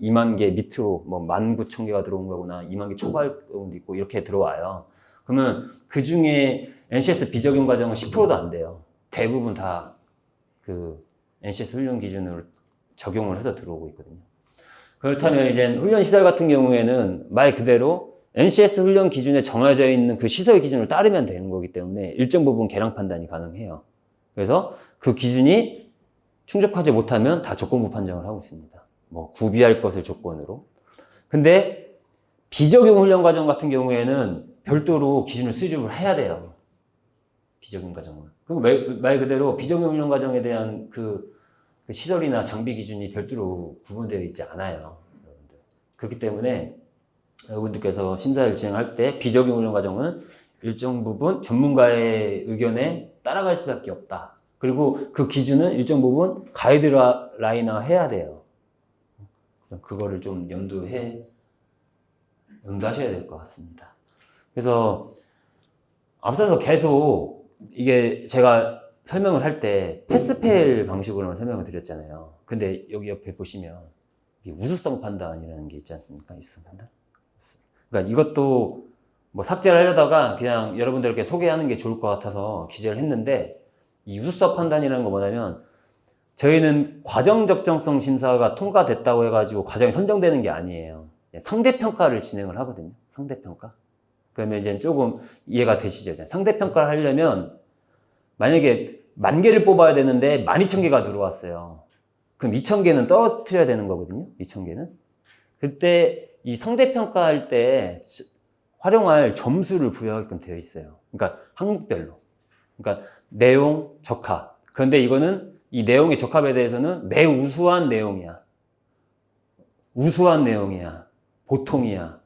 2만 개 밑으로 뭐 19,000개가 들어온 거거나 2만 개 초과할 경우도 있고 이렇게 들어와요. 그러면 그 중에 NCS 비적용 과정은 10%도 안 돼요. 대부분 다 그 NCS 훈련 기준으로 적용을 해서 들어오고 있거든요. 그렇다면 이제 훈련 시설 같은 경우에는 말 그대로 NCS 훈련 기준에 정해져 있는 그 시설 기준을 따르면 되는 거기 때문에 일정 부분 개량 판단이 가능해요. 그래서 그 기준이 충족하지 못하면 다 조건부 판정을 하고 있습니다. 뭐 구비할 것을 조건으로. 근데 비적용 훈련 과정 같은 경우에는 별도로 기준을 수립을 해야 돼요. 비적용 과정은. 그럼 말 그대로 비적용 훈련 과정에 대한 그 시설이나 장비 기준이 별도로 구분되어 있지 않아요. 여러분들. 그렇기 때문에 여러분들께서 심사를 진행할 때 비적용 훈련 과정은 일정 부분 전문가의 의견에 따라갈 수밖에 없다. 그리고 그 기준은 일정 부분 가이드라인화 해야 돼요. 그거를 좀 염두하셔야 될 것 같습니다. 그래서 앞서서 계속 이게 제가 설명을 할 때 패스페일 방식으로만 설명을 드렸잖아요. 근데 여기 옆에 보시면 우수성 판단이라는 게 있지 않습니까? 우수성 판단. 그러니까 이것도 뭐 삭제를 하려다가 그냥 여러분들께 소개하는 게 좋을 것 같아서 기재를 했는데, 이 우수성 판단이라는 거 뭐냐면 저희는 과정 적정성 심사가 통과됐다고 해가지고 과정이 선정되는 게 아니에요. 상대평가를 진행을 하거든요. 상대평가. 그러면 이제 조금 이해가 되시죠? 상대평가를 하려면 만약에 10,000개를 뽑아야 되는데 12,000개가 들어왔어요. 그럼 2,000개는 떨어뜨려야 되는 거거든요. 2,000개는. 그때 이 상대평가할 때 활용할 점수를 부여하게끔 되어 있어요. 그러니까 항목별로. 그러니까 내용, 적합. 그런데 이거는 이 내용의 적합에 대해서는 매우 우수한 내용이야. 우수한 내용이야. 보통이야.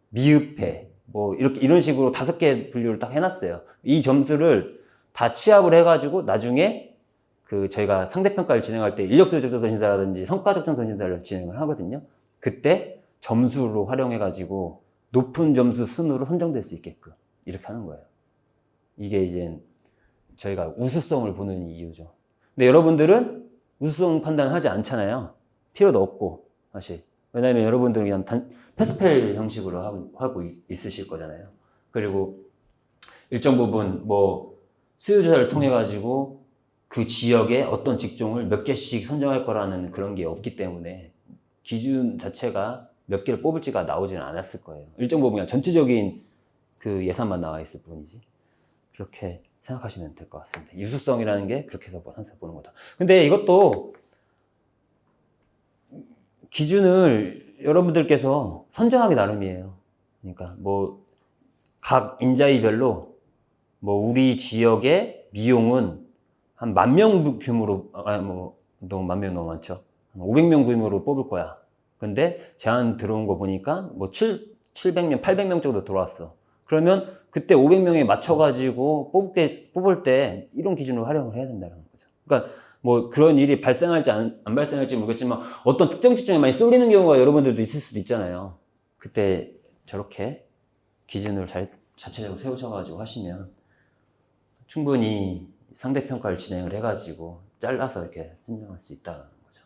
미흡해. 뭐 이런 식으로 5개 분류를 딱 해놨어요. 이 점수를 다 취합을 해가지고 나중에 그 저희가 상대평가를 진행할 때 인력수 적정성 심사라든지 성과 적정성 심사를 진행을 하거든요. 그때 점수로 활용해가지고 높은 점수 순으로 선정될 수 있게끔 이렇게 하는 거예요. 이게 이제 저희가 우수성을 보는 이유죠. 근데 여러분들은 우수성 판단하지 않잖아요. 필요도 없고 사실. 왜냐하면 여러분들은 그냥 패스페일 형식으로 하고 있으실 거잖아요. 그리고 일정 부분 뭐 수요조사를 통해 가지고 그 지역에 어떤 직종을 몇 개씩 선정할 거라는 그런 게 없기 때문에 기준 자체가 몇 개를 뽑을지가 나오지는 않았을 거예요. 일정 부분 그냥 전체적인 그 예산만 나와 있을 뿐이지. 그렇게 생각하시면 될 것 같습니다. 유수성이라는 게 그렇게 해서 항상 보는 거다. 근데 이것도 기준을 여러분들께서 선정하기 나름이에요. 그러니까 뭐 각 인자이별로 뭐 우리 지역의 미용은 한 10,000명 규모로, 너무 10,000명 너무 많죠. 한 500명 규모로 뽑을 거야. 근데 제안 들어온 거 보니까 뭐 700명, 800명 정도 들어왔어. 그러면 그때 500명에 맞춰가지고 뽑을 때 이런 기준을 활용을 해야 된다는 거죠. 그러니까 뭐 그런 일이 발생할지 안 발생할지 모르겠지만 어떤 특정 직종에 많이 쏠리는 경우가 여러분들도 있을 수도 있잖아요. 그때 저렇게 기준을 자체적으로 세우셔가지고 하시면 충분히 상대평가를 진행을 해가지고 잘라서 이렇게 선정할 수 있다는 거죠.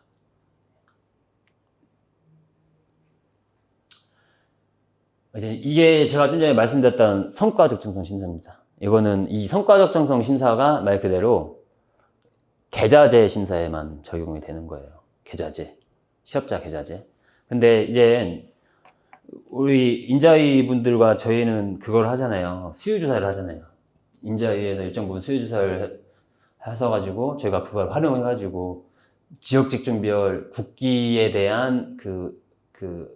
이제 이게 제가 좀 전에 말씀드렸던 성과 적정성 심사입니다. 이거는 이 성과 적정성 심사가 말 그대로 계자제 심사에만 적용이 되는 거예요. 계자제. 시업자 계자제. 근데 이제 우리 인자위 분들과 저희는 그걸 하잖아요. 수요조사를 하잖아요. 인자위에서 일정 부분 수요조사를 해서 가지고 저희가 그걸 활용해 가지고 지역 직종별 국기에 대한 그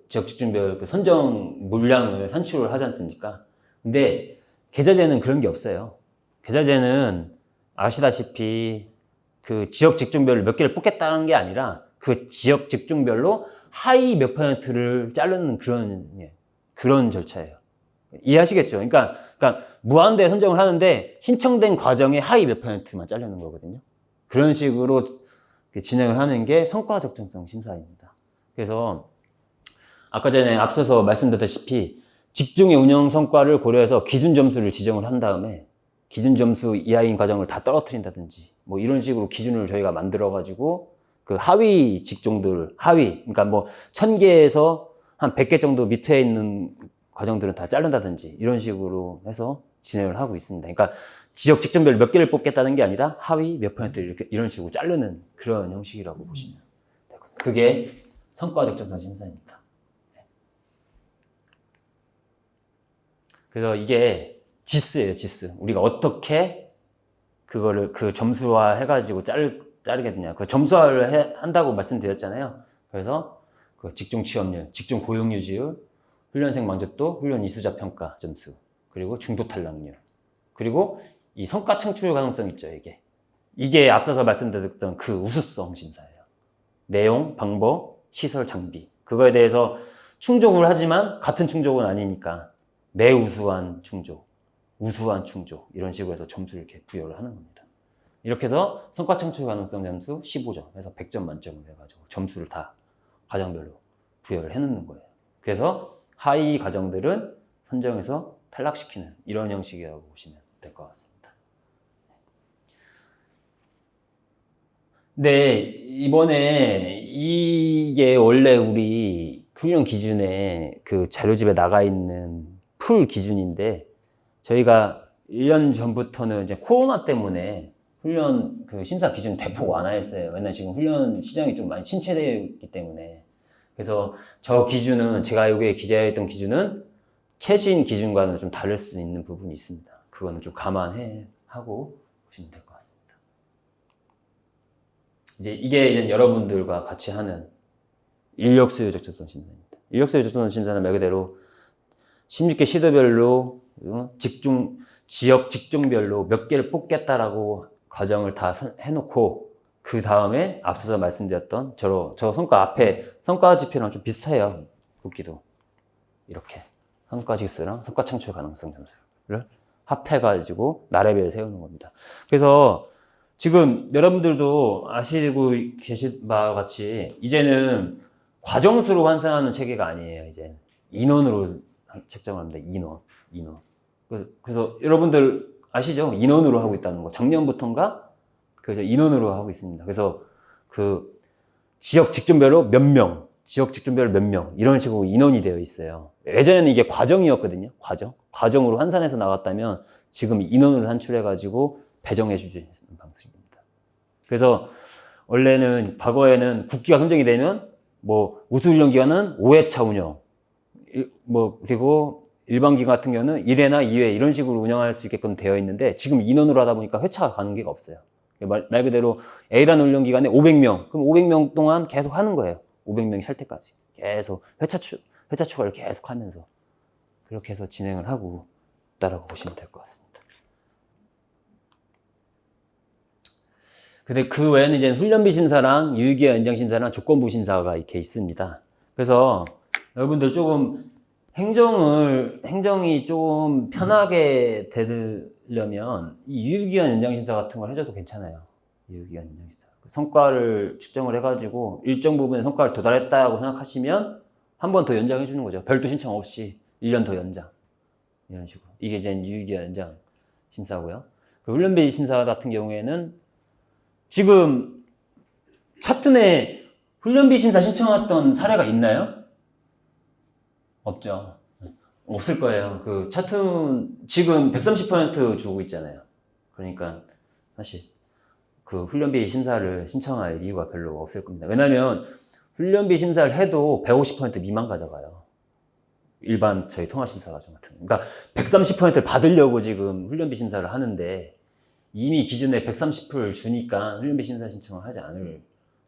지역 직종별 그 선정 물량을 산출을 하지 않습니까? 근데 계좌제는 그런 게 없어요. 계좌제는 아시다시피 그 지역 직종별로 몇 개를 뽑겠다는 게 아니라 그 지역 직종별로 하위 몇 %를 자르는 그런 절차예요. 이해하시겠죠? 그러니까 무한대 선정을 하는데 신청된 과정에 하위 몇 %만 자르는 거거든요. 그런 식으로 진행을 하는 게 성과 적정성 심사입니다. 그래서 아까 전에 앞서서 말씀드렸다시피 직종의 운영 성과를 고려해서 기준 점수를 지정을 한 다음에 기준 점수 이하인 과정을 다 떨어뜨린다든지 뭐 이런 식으로 기준을 저희가 만들어 가지고 그 하위 직종들 그러니까 뭐 1000개에서 한 100개 정도 밑에 있는 과정들은 다 자른다든지 이런 식으로 해서 진행을 하고 있습니다. 그러니까 지역 직종별 몇 개를 뽑겠다는 게 아니라 하위 몇 % 이런 식으로 자르는 그런 형식이라고 보시면 되거든요. 그게 성과 적정성 심사입니다. 그래서 이게 지수예요, 지수. 우리가 어떻게 그거를 그 점수화 해가지고 자르겠느냐. 그 점수화를 한다고 말씀드렸잖아요. 그래서 그 직종 취업률, 직종 고용 유지율, 훈련생 만족도, 훈련 이수자 평가 점수, 그리고 중도 탈락률, 그리고 이 성과 창출 가능성 있죠, 이게 앞서서 말씀드렸던 그 우수성 심사예요. 내용, 방법, 시설, 장비. 그거에 대해서 충족을 하지만 같은 충족은 아니니까 매우수한 충족, 우수한 충족 이런 식으로 해서 점수를 이렇게 부여를 하는 겁니다. 이렇게 해서 성과 창출 가능성 점수 15점 해서 100점 만점을 해가지고 점수를 다 과정별로 부여를 해놓는 거예요. 그래서 하위 과정들은 선정해서 탈락시키는 이런 형식이라고 보시면 될 것 같습니다. 네, 이번에 이게 원래 우리 훈련 기준에 그 자료집에 나가 있는 풀 기준인데 저희가 1년 전부터는 이제 코로나 때문에 훈련 그 심사 기준 대폭 완화했어요. 왜냐면 지금 훈련 시장이 좀 많이 침체되어 있기 때문에. 그래서 저 기준은 제가 여기에 기재했던 기준은 최신 기준과는 좀 다를 수 있는 부분이 있습니다. 그거는 좀 감안하고 보시면 될 것 같습니다. 이게 이제 여러분들과 같이 하는 인력수요 적정성 심사입니다. 인력수요 적정성 심사는 말 그대로 16개 시도별로 지역 직종별로 몇 개를 뽑겠다라고 과정을 다 해놓고 그 다음에 앞서서 말씀드렸던 저 성과 앞에 성과 지표랑 좀 비슷해요. 국기도 이렇게 성과 지수랑 성과 창출 가능성 점수를 합해가지고 나래별 세우는 겁니다. 그래서 지금 여러분들도 아시고 계신 바와 같이 이제는 과정수로 환산하는 체계가 아니에요. 이제 인원으로 책정합니다. 인원. 그래서 여러분들 아시죠? 인원으로 하고 있다는 거. 작년부터인가? 그래서 인원으로 하고 있습니다. 그래서 그 지역 직종별로 몇 명, 이런 식으로 인원이 되어 있어요. 예전에는 이게 과정이었거든요. 과정으로 환산해서 나갔다면 지금 인원으로 산출해가지고 배정해 주시는 방식입니다. 그래서 원래는 과거에는 국기가 선정이 되면 뭐 우수훈련 기간은 5회차 운영, 그리고 일반 기관 같은 경우는 1회나 2회 이런 식으로 운영할 수 있게끔 되어 있는데 지금 인원으로 하다 보니까 회차가 가는 게 없어요. 말 그대로 A라는 훈련 기간에 500명, 그럼 500명 동안 계속 하는 거예요. 500명이 찰 때까지 계속 회차 추가를 계속 하면서 그렇게 해서 진행을 하고 있다라고 보시면 될 것 같습니다. 근데 그 외에는 이제 훈련비 심사랑 유효기간 연장 심사랑 조건부 심사가 이렇게 있습니다. 그래서 여러분들 조금 행정이 좀 편하게 되려면 이 유효기간 연장 심사 같은 걸 해줘도 괜찮아요. 유효기간 연장 심사. 성과를 측정을 해가지고 일정 부분의 성과를 도달했다고 생각하시면 한 번 더 연장해 주는 거죠. 별도 신청 없이 1년 더 연장. 이런 식으로. 이게 이제 유효기간 연장 심사고요. 그 훈련비 심사 같은 경우에는 지금 차트내 훈련비 심사 신청했던 사례가 있나요? 없죠. 없을 거예요. 그 차툰 지금 130% 주고 있잖아요. 그러니까 사실 그 훈련비 심사를 신청할 이유가 별로 없을 겁니다. 왜냐면 훈련비 심사를 해도 150% 미만 가져가요. 일반 저희 통합심사 과정 같은 거. 그러니까 130%를 받으려고 지금 훈련비 심사를 하는데 이미 기준에 130%를 주니까 훈련비 심사 신청을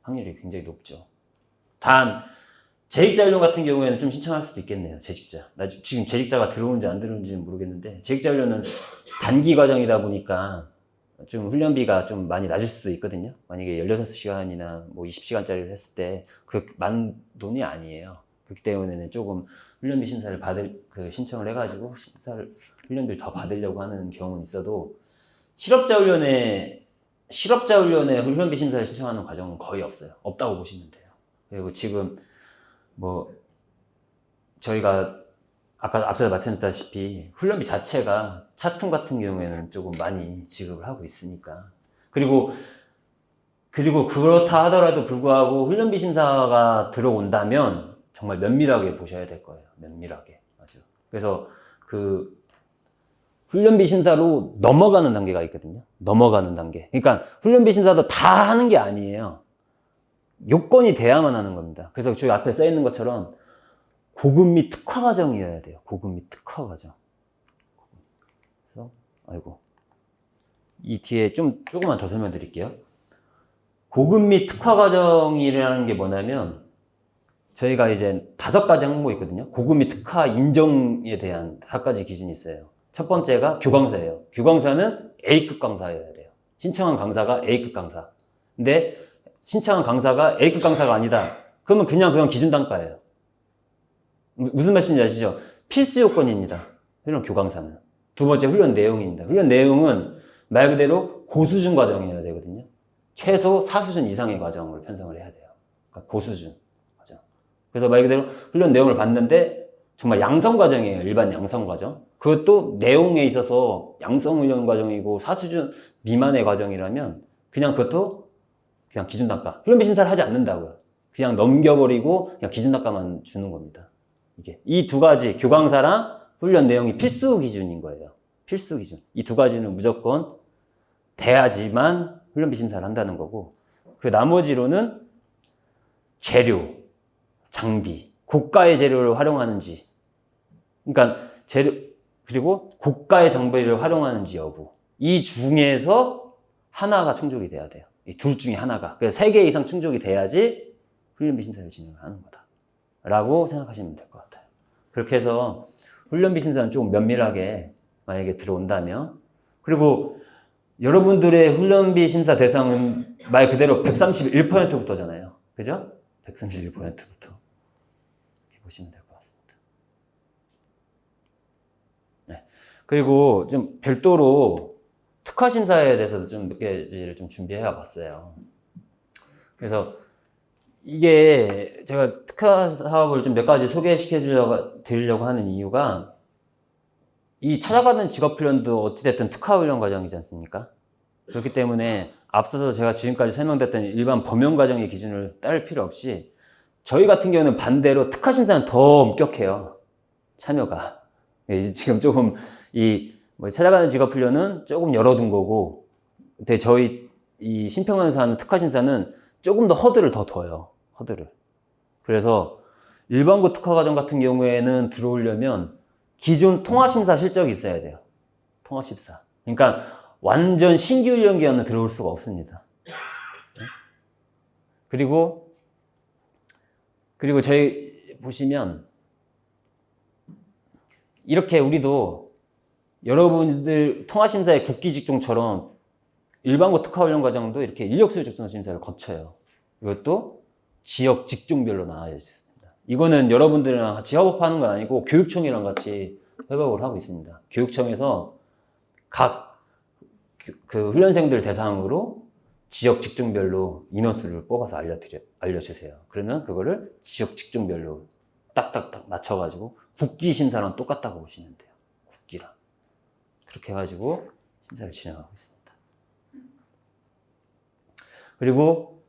확률이 굉장히 높죠. 단 재직자 훈련 같은 경우에는 좀 신청할 수도 있겠네요. 재직자. 지금 재직자가 들어오는지 안 들어오는지는 모르겠는데 재직자 훈련은 단기 과정이다 보니까 좀 훈련비가 좀 많이 낮을 수도 있거든요. 만약에 16시간이나 뭐 20시간짜리를 했을 때 그 만 돈이 아니에요. 그렇기 때문에는 조금 훈련비 심사를 신청을 해가지고 훈련비를 더 받으려고 하는 경우는 있어도 실업자 훈련에 훈련비 심사를 신청하는 과정은 거의 없어요. 없다고 보시면 돼요. 그리고 지금 뭐 저희가 아까 앞서 말씀드렸다시피 훈련비 자체가 차툼 같은 경우에는 조금 많이 지급을 하고 있으니까 그리고 그렇다 하더라도 불구하고 훈련비 심사가 들어온다면 정말 면밀하게 보셔야 될 거예요. 면밀하게. 맞아요. 그래서 그 훈련비 심사로 넘어가는 단계가 있거든요. 넘어가는 단계. 그러니까 훈련비 심사도 다 하는 게 아니에요. 요건이 돼야만 하는 겁니다. 그래서 저기 앞에 써 있는 것처럼 고급 및 특화 과정이어야 돼요. 고급 및 특화 과정. 그래서 이 뒤에 조금만 더 설명드릴게요. 고급 및 특화 과정이라는 게 뭐냐면 저희가 이제 5가지 항목이 있거든요. 고급 및 특화 인정에 대한 5가지 기준이 있어요. 첫 번째가 교강사예요. 교강사는 A급 강사여야 돼요. 신청한 강사가 A급 강사. 근데 신청한 강사가 A급 강사가 아니다. 그러면 그냥 기준 단가예요. 무슨 말씀인지 아시죠? 필수 요건입니다. 훈련 교강사는. 두 번째 훈련 내용입니다. 훈련 내용은 말 그대로 고수준 과정이어야 되거든요. 최소 4수준 이상의 과정을 편성을 해야 돼요. 그러니까 고수준 과정. 그래서 말 그대로 훈련 내용을 봤는데 정말 양성 과정이에요. 일반 양성 과정. 그것도 내용에 있어서 양성 훈련 과정이고 4수준 미만의 과정이라면 그것도 기준 단가. 훈련비 심사를 하지 않는다고요. 그냥 넘겨버리고 그냥 기준 단가만 주는 겁니다. 이 2가지 교강사랑 훈련 내용이 필수 기준인 거예요. 필수 기준. 이 2가지는 무조건 돼야지만 훈련비 심사를 한다는 거고 그 나머지로는 재료, 장비, 고가의 재료를 활용하는지 그러니까 그리고 고가의 장비를 활용하는지 여부 이 중에서 하나가 충족이 돼야 돼요. 이 둘 중에 하나가. 그래서 3개 이상 충족이 돼야지 훈련비 심사를 진행을 하는 거다. 라고 생각하시면 될 것 같아요. 그렇게 해서 훈련비 심사는 좀 면밀하게 만약에 들어온다면 그리고 여러분들의 훈련비 심사 대상은 말 그대로 131%부터잖아요. 그죠? 131%부터 이렇게 보시면 될 것 같습니다. 네. 그리고 좀 별도로 특화 심사에 대해서도 좀 몇 가지를 좀 준비해 봤어요. 그래서 이게 제가 특화 사업을 좀 몇 가지 소개시켜 드리려고 하는 이유가 이 찾아가는 직업훈련도 어찌됐든 특화훈련 과정이지 않습니까? 그렇기 때문에 앞서서 제가 지금까지 설명드렸던 일반 범용과정의 기준을 따를 필요 없이 저희 같은 경우는 반대로 특화심사는 더 엄격해요. 참여가. 지금 조금 찾아가는 직업훈련은 조금 열어둔 거고 근데 저희 이 신평원에서 하는 특화심사는 조금 더 허들을 더 둬요. 허들을. 그래서 일반고 특화과정 같은 경우에는 들어오려면 기존 통합심사 실적이 있어야 돼요. 통합심사. 그러니까 완전 신규 훈련기관은 들어올 수가 없습니다. 그리고 저희 보시면 이렇게 우리도 여러분들 통합심사의 국기직종처럼 일반고 특화훈련 과정도 이렇게 인력수요 적성 심사를 거쳐요. 이것도 지역 직종별로 나눠져 있습니다. 이거는 여러분들이랑 같이 협업하는 건 아니고 교육청이랑 같이 협업을 하고 있습니다. 교육청에서 각 그 훈련생들 대상으로 지역 직종별로 인원수를 뽑아서 알려주세요. 그러면 그거를 지역 직종별로 딱딱딱 맞춰가지고 국기 심사랑 똑같다고 보시면 돼요. 국기랑. 그렇게 해가지고 심사를 진행하고 있습니다. 그리고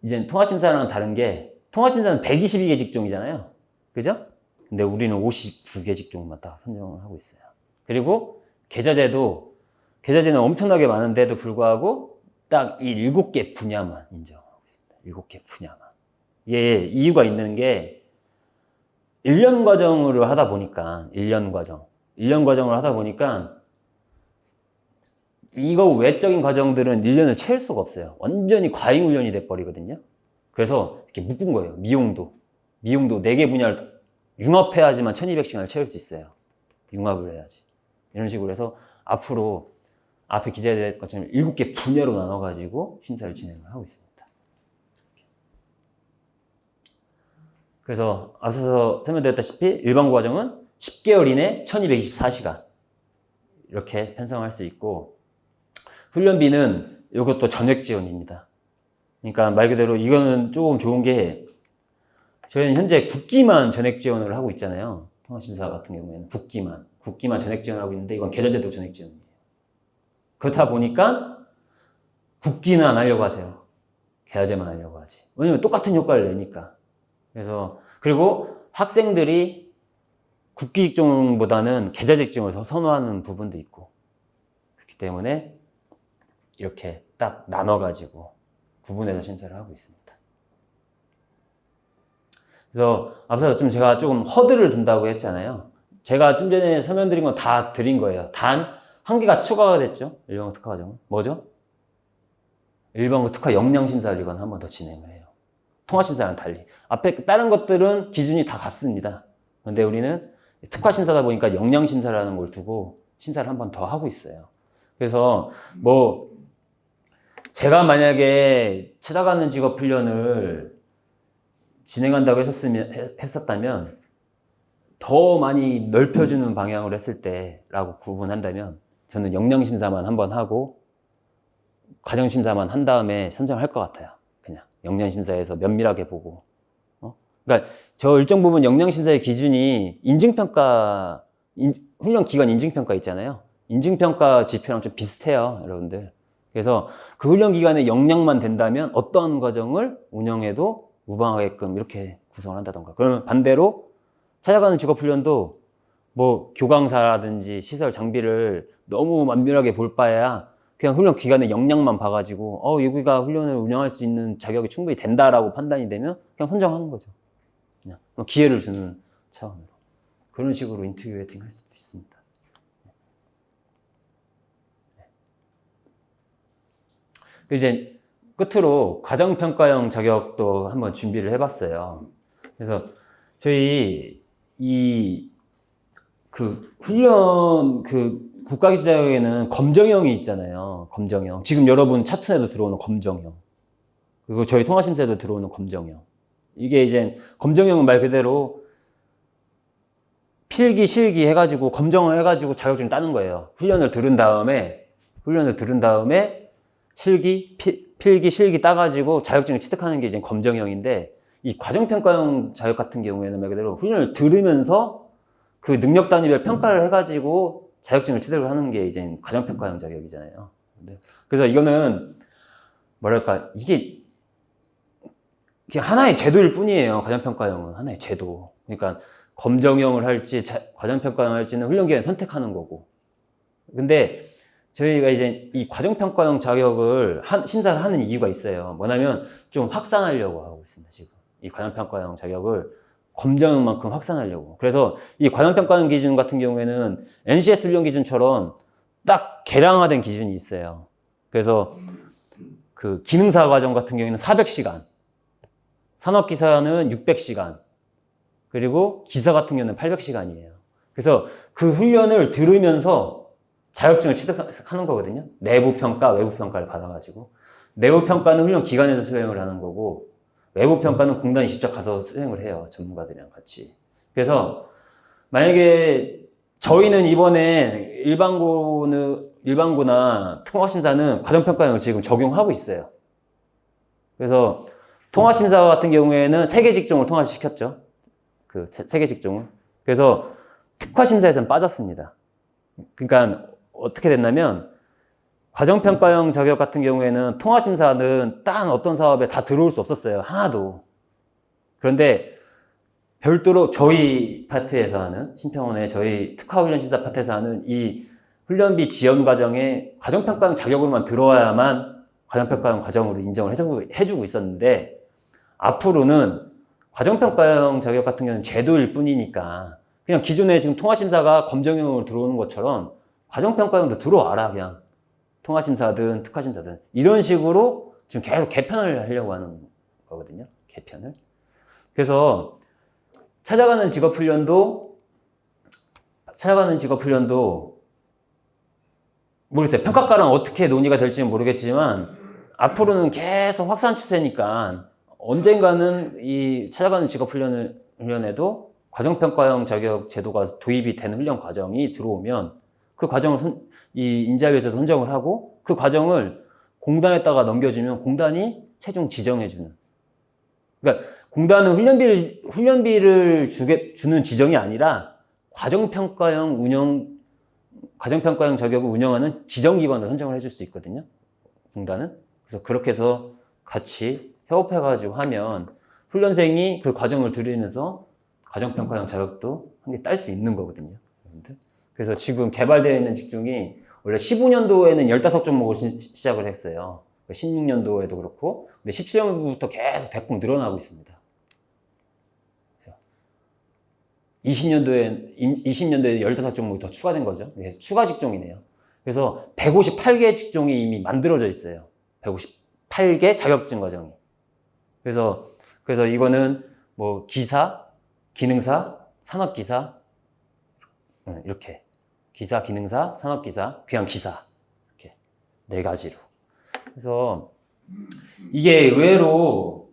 이제 통합심사랑 다른 게 통합심사는 122개 직종이잖아요. 그죠? 근데 우리는 59개 직종만 딱 선정을 하고 있어요. 그리고 계좌제는 엄청나게 많은데도 불구하고 딱 이 7개 분야만 인정하고 있습니다. 7개 분야만. 이게 이유가 있는 게 1년 과정으로 하다 보니까 1년 과정을 하다 보니까 이거 외적인 과정들은 1년을 채울 수가 없어요. 완전히 과잉 훈련이 돼버리거든요. 그래서 이렇게 묶은 거예요. 미용도 4개 분야를 융합해야지만 1200시간을 채울 수 있어요. 융합을 해야지. 이런 식으로 해서 앞으로 앞에 기재된 것처럼 7개 분야로 나눠가지고 심사를 진행을 하고 있습니다. 그래서 앞서서 설명드렸다시피 일반고 과정은 10개월 이내 1224시간 이렇게 편성할 수 있고, 훈련비는 이것도 전액 지원입니다. 그러니까 말 그대로 이거는 조금 좋은 게, 저희는 현재 국기만 전액 지원을 하고 있잖아요. 통합심사 같은 경우에는 국기만 전액 지원하고 있는데, 이건 계좌제도 전액 지원이에요. 그렇다 보니까 국기는 안 하려고 하세요. 계좌제만 하려고 하지. 왜냐면 똑같은 효과를 내니까. 그래서 그리고 학생들이 국기 직종보다는 계좌 직종을 더 선호하는 부분도 있고, 그렇기 때문에 이렇게 딱 나눠가지고 구분해서 심사를 하고 있습니다. 그래서 앞서 좀 제가 조금 허들을 둔다고 했잖아요. 제가 좀 전에 설명드린 건 다 드린 거예요. 단 한 개가 추가가 됐죠. 일반고 특화 과정은 뭐죠? 일반고 특화 역량심사를 이건 한 번 더 진행을 해요. 통합심사랑 달리. 앞에 다른 것들은 기준이 다 같습니다. 근데 우리는 특화심사다 보니까 역량심사라는 걸 두고 심사를 한 번 더 하고 있어요. 그래서 뭐 제가 만약에 찾아가는 직업 훈련을 진행한다고 했었다면 더 많이 넓혀주는 방향으로 했을 때라고 구분한다면 저는 역량심사만 한 번 하고 과정심사만 한 다음에 선정할 것 같아요. 그냥 역량심사에서 면밀하게 보고. 그러니까 저 일정 부분 역량심사의 기준이 인증평가, 훈련 기간 인증평가 있잖아요. 인증평가 지표랑 좀 비슷해요, 여러분들. 그래서 그 훈련 기간에 역량만 된다면 어떠한 과정을 운영해도 무방하게끔 이렇게 구성을 한다던가. 그러면 반대로 찾아가는 직업훈련도 뭐 교강사라든지 시설 장비를 너무 만밀하게 볼 바에야 그냥 훈련 기간에 역량만 봐가지고 여기가 훈련을 운영할 수 있는 자격이 충분히 된다라고 판단이 되면 그냥 선정하는 거죠. 그냥 기회를 주는 차원으로 그런 식으로 인티그레이팅 할 수도 있습니다. 이제 끝으로 과정평가형 자격도 한번 준비를 해봤어요. 그래서 저희 훈련 국가기술 자격에는 검정형이 있잖아요. 검정형. 지금 여러분 차트에도 들어오는 검정형. 그리고 저희 통합심사에도 들어오는 검정형. 이게 이제 검정형은 말 그대로 필기, 실기 해가지고 검정을 해가지고 자격증 따는 거예요. 훈련을 들은 다음에 실기, 필기, 실기 따가지고 자격증을 취득하는 게 이제 검정형인데, 이 과정평가형 자격 같은 경우에는 말 그대로 훈련을 들으면서 그 능력 단위별 평가를 해가지고 자격증을 취득을 하는 게 이제 과정평가형 자격이잖아요. 그래서 이거는 뭐랄까, 이게 그냥 하나의 제도일 뿐이에요. 과정평가형은 하나의 제도. 그러니까 검정형을 할지 과정평가형을 할지는 훈련기관에 선택하는 거고. 근데 저희가 이제 이 과정평가형 자격을 심사를 하는 이유가 있어요. 뭐냐면 좀 확산하려고 하고 있습니다. 지금 이 과정평가형 자격을 검정형만큼 확산하려고. 그래서 이 과정평가형 기준 같은 경우에는 NCS 훈련 기준처럼 딱 개량화된 기준이 있어요. 그래서 그 기능사 과정 같은 경우에는 400시간, 산업기사는 600시간, 그리고 기사 같은 경우는 800시간이에요. 그래서 그 훈련을 들으면서 자격증을 취득하는 거거든요. 내부평가, 외부평가를 받아가지고. 내부평가는 훈련 기관에서 수행을 하는 거고, 외부평가는 공단이 직접 가서 수행을 해요. 전문가들이랑 같이. 그래서 만약에 저희는 이번에 일반고나 통합심사는 과정평가형을 지금 적용하고 있어요. 그래서 통합심사 같은 경우에는 3개 직종을 통합시켰죠. 그 3개 직종을. 그래서 특화심사에서는 빠졌습니다. 그러니까 어떻게 됐냐면, 과정평가형 자격 같은 경우에는 통합심사는 딴 어떤 사업에 다 들어올 수 없었어요. 하나도. 그런데 별도로 저희 파트에서 하는, 신평원의 저희 특화훈련심사 파트에서 하는 이 훈련비 지원 과정에 과정평가형 자격으로만 들어와야만 과정평가형 과정으로 인정을 해주고 있었는데, 앞으로는 과정평가형 자격 같은 경우는 제도일 뿐이니까 그냥 기존에 지금 통합심사가 검정형으로 들어오는 것처럼 과정평가형도 들어와라. 그냥 통화심사든 특화심사든 이런 식으로 지금 계속 개편을 하려고 하는 거거든요. 개편을. 그래서 찾아가는 직업훈련도 모르겠어요. 평가가랑 어떻게 논의가 될지는 모르겠지만 앞으로는 계속 확산 추세니까 언젠가는 이 찾아가는 직업훈련에도 과정평가형 자격 제도가 도입이 되는 훈련 과정이 들어오면 그 과정을 이 인재학에서 선정을 하고 그 과정을 공단에다가 넘겨주면 공단이 최종 지정해주는. 그러니까 공단은 훈련비를 주는 지정이 아니라 과정평가형 자격을 운영하는 지정기관을 선정을 해줄 수 있거든요. 공단은. 그래서 그렇게 해서 같이 협업해가지고 하면 훈련생이 그 과정을 들으면서 과정평가형 자격도 한 개 딸 수 있는 거거든요. 그래서 지금 개발되어 있는 직종이 원래 15년도에는 15종목을 시작을 했어요. 16년도에도 그렇고, 근데 17년도부터 계속 대폭 늘어나고 있습니다. 20년도에 15종목이 더 추가된 거죠. 그래서 추가 직종이네요. 그래서 158개 직종이 이미 만들어져 있어요. 158개 자격증 과정이. 그래서 이거는 뭐 기사, 기능사, 산업기사, 이렇게. 기사, 기능사, 산업기사, 그냥 기사. 이렇게. 4가지로. 그래서 이게 의외로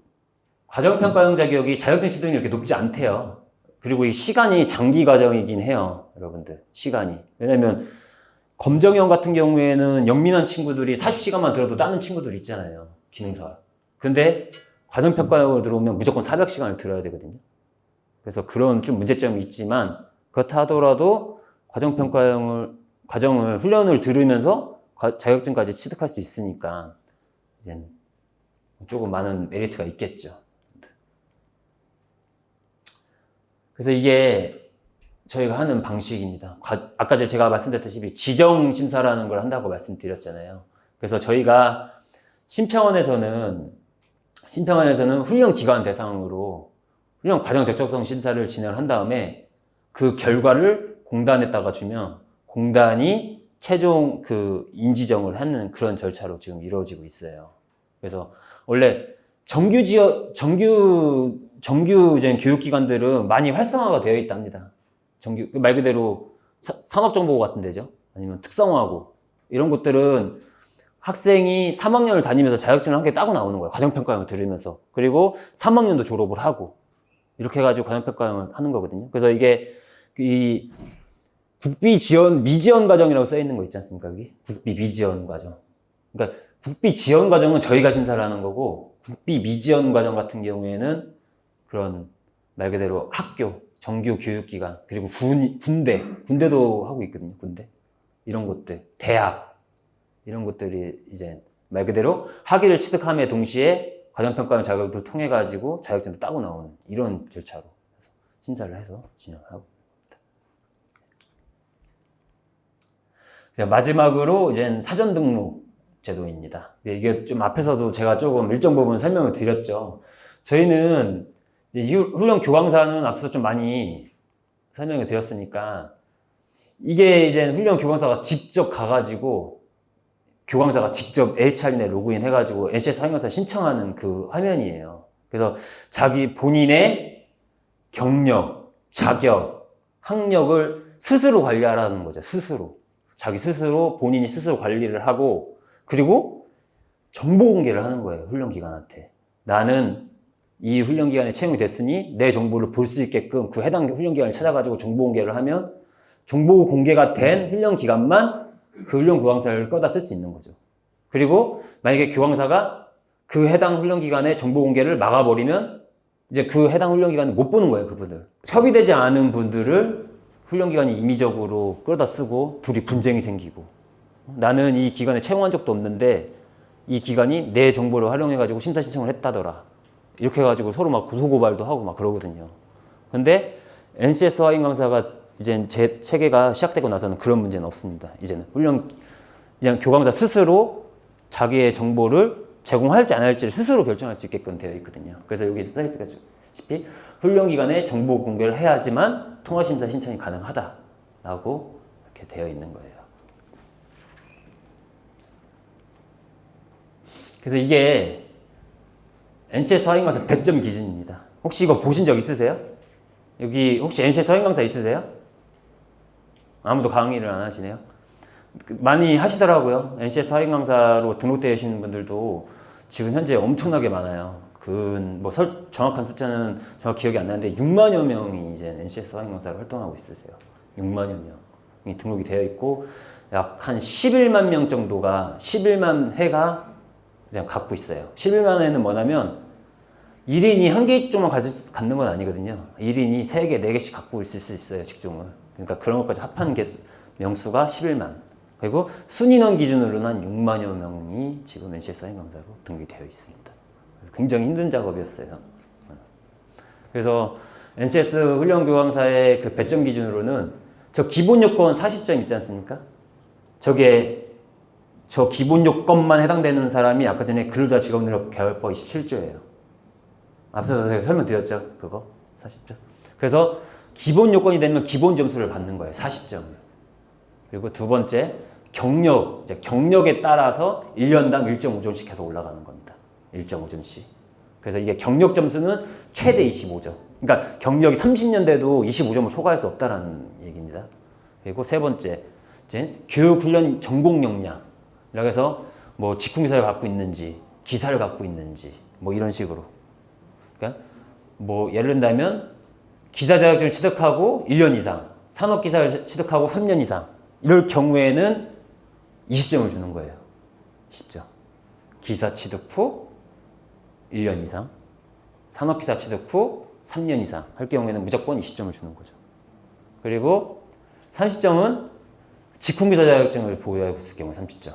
과정평가형 자격이 자격증 취득률이 이렇게 높지 않대요. 그리고 이 시간이 장기 과정이긴 해요. 여러분들. 시간이. 왜냐면 검정형 같은 경우에는 영민한 친구들이 40시간만 들어도 따는 친구들 있잖아요. 기능사. 근데 과정평가형으로 들어오면 무조건 400시간을 들어야 되거든요. 그래서 그런 좀 문제점이 있지만 그렇다 하더라도 훈련을 들으면서 자격증까지 취득할 수 있으니까 이제 조금 많은 메리트가 있겠죠. 그래서 이게 저희가 하는 방식입니다. 아까 제가 말씀드렸다시피 지정심사라는 걸 한다고 말씀드렸잖아요. 그래서 저희가 신평원에서는 훈련기관 대상으로 훈련 과정 적정성 심사를 진행을 한 다음에 그 결과를 공단에다가 주면 공단이 최종 그 인지정을 하는 그런 절차로 지금 이루어지고 있어요. 그래서 원래 정규 이제 교육기관들은 많이 활성화가 되어 있답니다. 말 그대로 산업정보고 같은 데죠. 아니면 특성화고. 이런 곳들은 학생이 3학년을 다니면서 자격증을 한 개 따고 나오는 거예요. 과정평가형을 들으면서. 그리고 3학년도 졸업을 하고. 이렇게 해가지고 과정평가형을 하는 거거든요. 그래서 이게 이 국비 지원, 미지원 과정이라고 써 있는 거 있지 않습니까? 여기? 국비 미지원 과정. 그러니까 국비 지원 과정은 저희가 심사를 하는 거고, 국비 미지원 과정 같은 경우에는 그런 말 그대로 학교, 정규 교육기관, 그리고 군대도 하고 있거든요. 군대. 이런 곳들, 대학. 이런 것들이 이제 말 그대로 학위를 취득함에 동시에 과정평가형 자격을 통해가지고 자격증도 따고 나오는 이런 절차로 심사를 해서 진행하고 있습니다. 마지막으로 이제 사전 등록 제도입니다. 이게 좀 앞에서도 제가 조금 일정 부분 설명을 드렸죠. 저희는 이제 훈련 교강사는 앞서서 좀 많이 설명을 드렸으니까 이게 이제 훈련 교강사가 직접 가가지고 교강사가 직접 HR인에 로그인 해가지고 NCS 활용사 신청하는 그 화면이에요. 그래서 자기 본인의 경력, 자격, 학력을 스스로 관리하라는 거죠. 본인이 스스로 관리를 하고, 그리고 정보 공개를 하는 거예요. 훈련기관한테. 나는 이 훈련기관에 채용이 됐으니 내 정보를 볼 수 있게끔 그 해당 훈련기관을 찾아가지고 정보 공개를 하면 정보 공개가 된 훈련기관만 그 훈련 교강사를 꺼다 쓸 수 있는 거죠. 그리고 만약에 교강사가 그 해당 훈련기관의 정보 공개를 막아버리면 이제 그 해당 훈련기관을 못 보는 거예요, 그분들. 협의되지 않은 분들을 훈련기관이 임의적으로 끌어다 쓰고 둘이 분쟁이 생기고, 나는 이 기관에 채용한 적도 없는데 이 기관이 내 정보를 활용해가지고 심사 신청을 했다더라. 이렇게 해가지고 서로 막 고소고발도 하고 막 그러거든요. 근데 NCS 화인 강사가 이제 제 체계가 시작되고 나서는 그런 문제는 없습니다. 이제는 그냥 교강사 스스로 자기의 정보를 제공할지 안 할지를 스스로 결정할 수 있게끔 되어 있거든요. 그래서 여기 써있다시피 훈련기관에 정보 공개를 해야지만 통화심사 신청이 가능하다라고 이렇게 되어 있는 거예요. 그래서 이게 NCS 확인 강사 100점 기준입니다. 혹시 이거 보신 적 있으세요? 여기 혹시 NCS 확인 강사 있으세요? 아무도 강의를 안 하시네요. 많이 하시더라고요. NCS 확인 강사로 등록되어 계시는 분들도 지금 현재 엄청나게 많아요. 뭐 정확한 숫자는 정확히 기억이 안 나는데 6만여 명이 이제 NCS 확인 강사로 활동하고 있으세요. 6만여 명이 등록이 되어 있고 약 한 11만 명 정도가 11만 회가 그냥 갖고 있어요. 11만 회는 뭐냐면 1인이 한 개 직종만 갖는 건 아니거든요. 1인이 3개, 4개씩 갖고 있을 수 있어요, 직종을. 그러니까 그런 것까지 합한 명수가 11만. 그리고 순인원 기준으로는 한 6만여 명이 지금 NCS 확인 강사로 등록이 되어 있습니다. 굉장히 힘든 작업이었어요. 그래서 NCS 훈련 교강사의 그 배점 기준으로는 저 기본 요건 40점 있지 않습니까? 저 기본 요건만 해당되는 사람이 아까 전에 근로자 직업능력 개발법 27조예요. 앞서서 제가 설명드렸죠, 그거 40점. 그래서 기본 요건이 되면 기본 점수를 받는 거예요, 40점을. 그리고 두 번째, 경력에 따라서 1년당 1.5점씩 계속 올라가는 겁니다. 1.5점씩. 그래서 이게 경력 점수는 최대 25점. 그러니까 경력이 30년 돼도 25점을 초과할 수 없다라는 얘기입니다. 그리고 세 번째, 이제 교육훈련 전공 역량. 이라고 해서 뭐 직군기사를 갖고 있는지, 기사를 갖고 있는지, 뭐 이런 식으로. 그러니까 뭐 예를 든다면 기사 자격증을 취득하고 1년 이상, 산업기사를 취득하고 3년 이상. 이럴 경우에는 20점을 주는 거예요. 10점. 기사 취득 후 1년 이상, 산업기사 취득 후 3년 이상 할 경우에는 무조건 20점을 주는 거죠. 그리고 30점은 직군기사 자격증을 보유하고 있을 경우에 30점.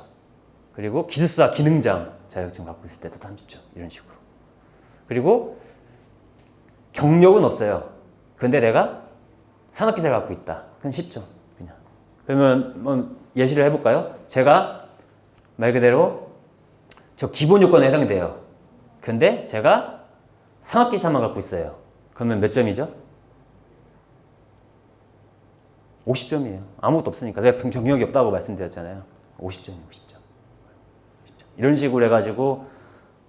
그리고 기술사 기능장 자격증 갖고 있을 때도 30점. 이런 식으로. 그리고 경력은 없어요. 근데 내가 산업기사를 갖고 있다. 그럼 10점. 그냥. 그러면 뭐 예시를 해볼까요? 제가 말 그대로 저 기본 요건에 해당돼요. 근데 제가 산업기사만 갖고 있어요. 그러면 몇 점이죠? 50점이에요. 아무것도 없으니까. 제가 경력이 없다고 말씀드렸잖아요. 50점이에요. 50점. 이런 식으로 해가지고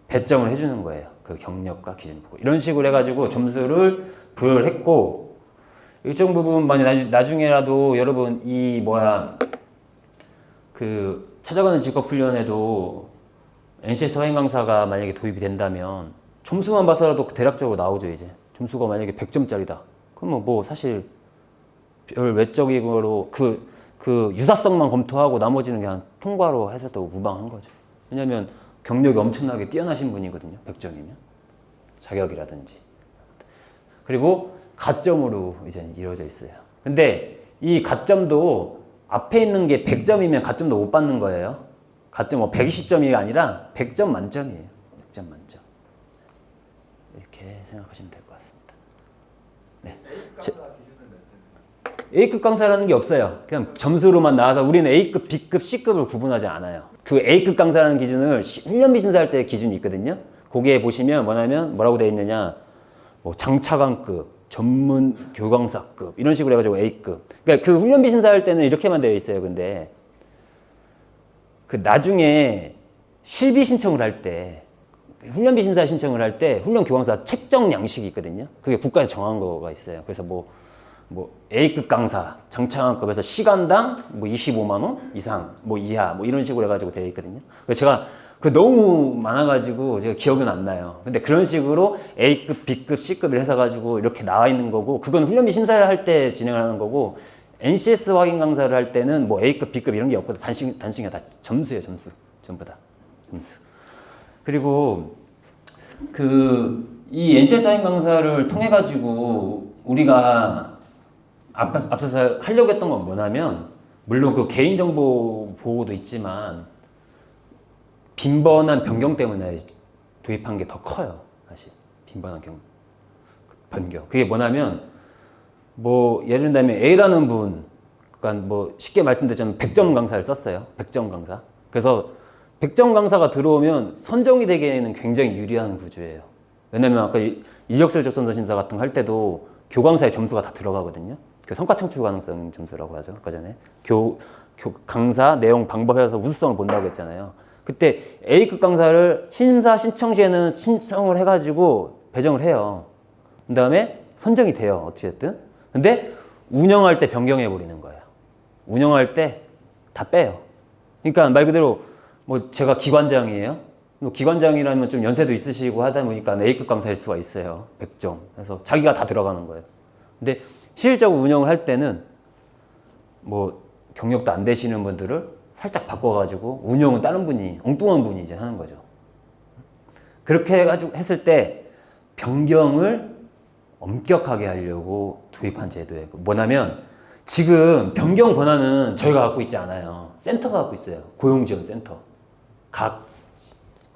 배점을 해주는 거예요. 그 경력과 기준 보고. 이런 식으로 해가지고 점수를 부여를 했고, 일정 부분 만약 나중에라도 여러분 그 찾아가는 직업훈련에도 NCS 확인 강사가 만약에 도입이 된다면 점수만 봐서라도 대략적으로 나오죠. 이제 점수가 만약에 100점짜리다. 그러면 뭐 사실 별 외적으로 그 유사성만 검토하고 나머지는 그냥 통과로 해서도 무방한 거죠. 왜냐면 경력이 엄청나게 뛰어나신 분이거든요. 100점이면 자격이라든지. 그리고 가점으로 이제 이루어져 있어요. 근데 이 가점도 앞에 있는 게 100점이면 가점도 못 받는 거예요. 가점 120점이 아니라 100점 만점이에요. 100점 만점. 이렇게 생각하시면 될 것 같습니다. 네. A급 강사라는 게 없어요. 그냥 점수로만 나와서 우리는 A급, B급, C급을 구분하지 않아요. 그 A급 강사라는 기준을 훈련비 심사할 때 기준이 있거든요. 거기에 보시면 뭐라고 되어 있느냐, 뭐 장차관급, 전문 교강사급 이런 식으로 해가지고 A급. 그러니까 그 훈련비 심사할 때는 이렇게만 되어 있어요. 근데 그 나중에 실비 신청을 할 때, 훈련비 심사 신청을 할 때 훈련 교강사 책정 양식이 있거든요. 그게 국가에서 정한 거가 있어요. 그래서 뭐 A급 강사, 장차관급에서 시간당 뭐 25만 원 이상, 뭐 이하, 뭐 이런 식으로 해가지고 되어 있거든요. 그래서 제가 너무 많아가지고 제가 기억은 안 나요. 근데 그런 식으로 A급, B급, C급을 해서 이렇게 나와 있는 거고, 그건 훈련비 심사를 할 때 진행을 하는 거고, NCS 확인 강사를 할 때는 뭐 A급, B급 이런 게 없거든. 단순히 다 점수예요, 점수. 전부 다. 점수. 그리고 이 NCS 확인 강사를 통해가지고 우리가 앞서서 하려고 했던 건 뭐냐면, 물론 그 개인정보 보호도 있지만 빈번한 변경 때문에 도입한 게 더 커요. 사실 빈번한 변경. 그게 뭐냐면, 뭐 예를 들면 A라는 분, 그러니까 뭐 쉽게 말씀드리자면 100점 강사를 썼어요. 100점 강사. 그래서 100점 강사가 들어오면 선정이 되기에는 굉장히 유리한 구조예요. 왜냐면 아까 인력설 적선서 심사 같은 거 할 때도 교강사의 점수가 다 들어가거든요. 그 성과 창출 가능성 점수라고 하죠. 아까 전에 강사 내용 방법에서 우수성을 본다고 했잖아요. 그때 A급 강사를 심사 신청 시에는 신청을 해가지고 배정을 해요. 그 다음에 선정이 돼요. 어찌됐든. 근데 운영할 때 변경해 버리는 거예요. 운영할 때 다 빼요. 그러니까 말 그대로 뭐 제가 기관장이에요. 뭐 기관장이라면 좀 연세도 있으시고 하다 보니까 A급 강사일 수가 있어요. 100점. 그래서 자기가 다 들어가는 거예요. 근데 실질적으로 운영을 할 때는 뭐 경력도 안 되시는 분들을 살짝 바꿔가지고 운영은 다른 분이, 엉뚱한 분이 이제 하는 거죠. 그렇게 해가지고 했을 때 변경을 엄격하게 하려고 도입한 제도예요. 뭐냐면 지금 변경 권한은 저희가 갖고 있지 않아요. 센터가 갖고 있어요. 고용지원센터. 각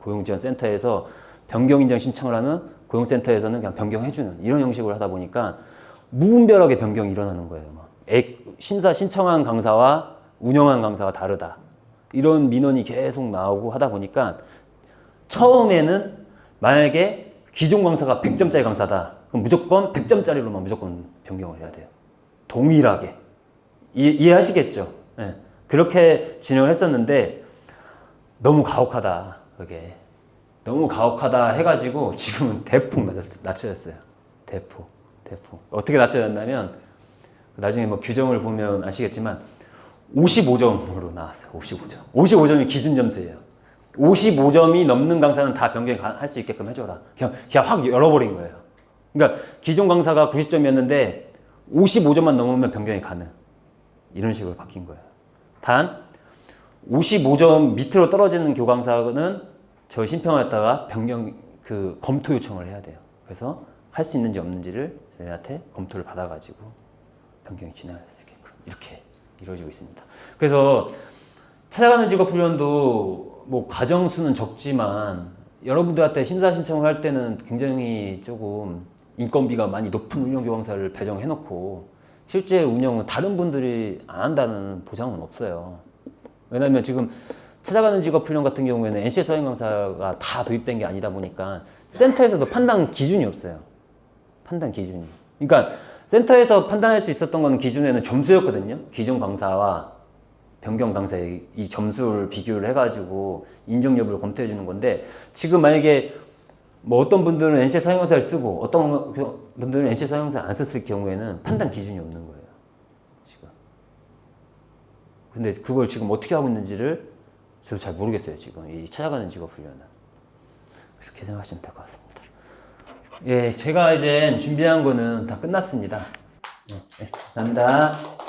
고용지원센터에서 변경 인정 신청을 하면 고용센터에서는 그냥 변경해주는 이런 형식으로 하다 보니까 무분별하게 변경이 일어나는 거예요. 막 심사 신청한 강사와 운영한 강사가 다르다. 이런 민원이 계속 나오고 하다 보니까 처음에는 만약에 기존 강사가 100점짜리 강사다. 그럼 무조건 100점짜리로만 무조건 변경을 해야 돼요. 동일하게. 이해하시겠죠? 네. 그렇게 진행을 했었는데 너무 가혹하다. 그게. 너무 가혹하다 해가지고 지금은 대폭 낮춰졌어요. 대폭. 어떻게 낮춰졌냐면 나중에 뭐 규정을 보면 아시겠지만 55점으로 나왔어요. 55점. 55점이 기준 점수예요. 55점이 넘는 강사는 다 변경할 수 있게끔 해줘라. 그냥 확 열어버린 거예요. 그러니까 기존 강사가 90점이었는데 55점만 넘으면 변경이 가능. 이런 식으로 바뀐 거예요. 단 55점 밑으로 떨어지는 교강사는 저희 심평했다가 변경 검토 요청을 해야 돼요. 그래서 할 수 있는지 없는지를 저희한테 검토를 받아가지고 변경이 진행할 수 있게끔 이렇게 이루어지고 있습니다. 그래서 찾아가는 직업훈련도 뭐 과정 수는 적지만 여러분들한테 심사 신청을 할 때는 굉장히 조금 인건비가 많이 높은 운영교강사를 배정해놓고 실제 운영은 다른 분들이 안 한다는 보장은 없어요. 왜냐하면 지금 찾아가는 직업훈련 같은 경우에는 NCS 서행 강사가 다 도입된 게 아니다 보니까 센터에서도 판단 기준이 없어요. 판단 기준이. 그러니까 센터에서 판단할 수 있었던 거는 기준에는 점수였거든요. 기존 강사와 변경 강사의 이 점수를 비교를 해가지고 인정 여부를 검토해 주는 건데 지금 만약에 뭐 어떤 분들은 NCS 서행 강사를 쓰고 어떤 분들은 NCS 서행 강사를 안 썼을 경우에는 판단 기준이 없는 거예요. 지금. 근데 그걸 지금 어떻게 하고 있는지를 저도 잘 모르겠어요. 지금 이 찾아가는 직업훈련은. 그렇게 생각하시면 될 것 같습니다. 예, 제가 이제 준비한 거는 다 끝났습니다. 네, 감사합니다.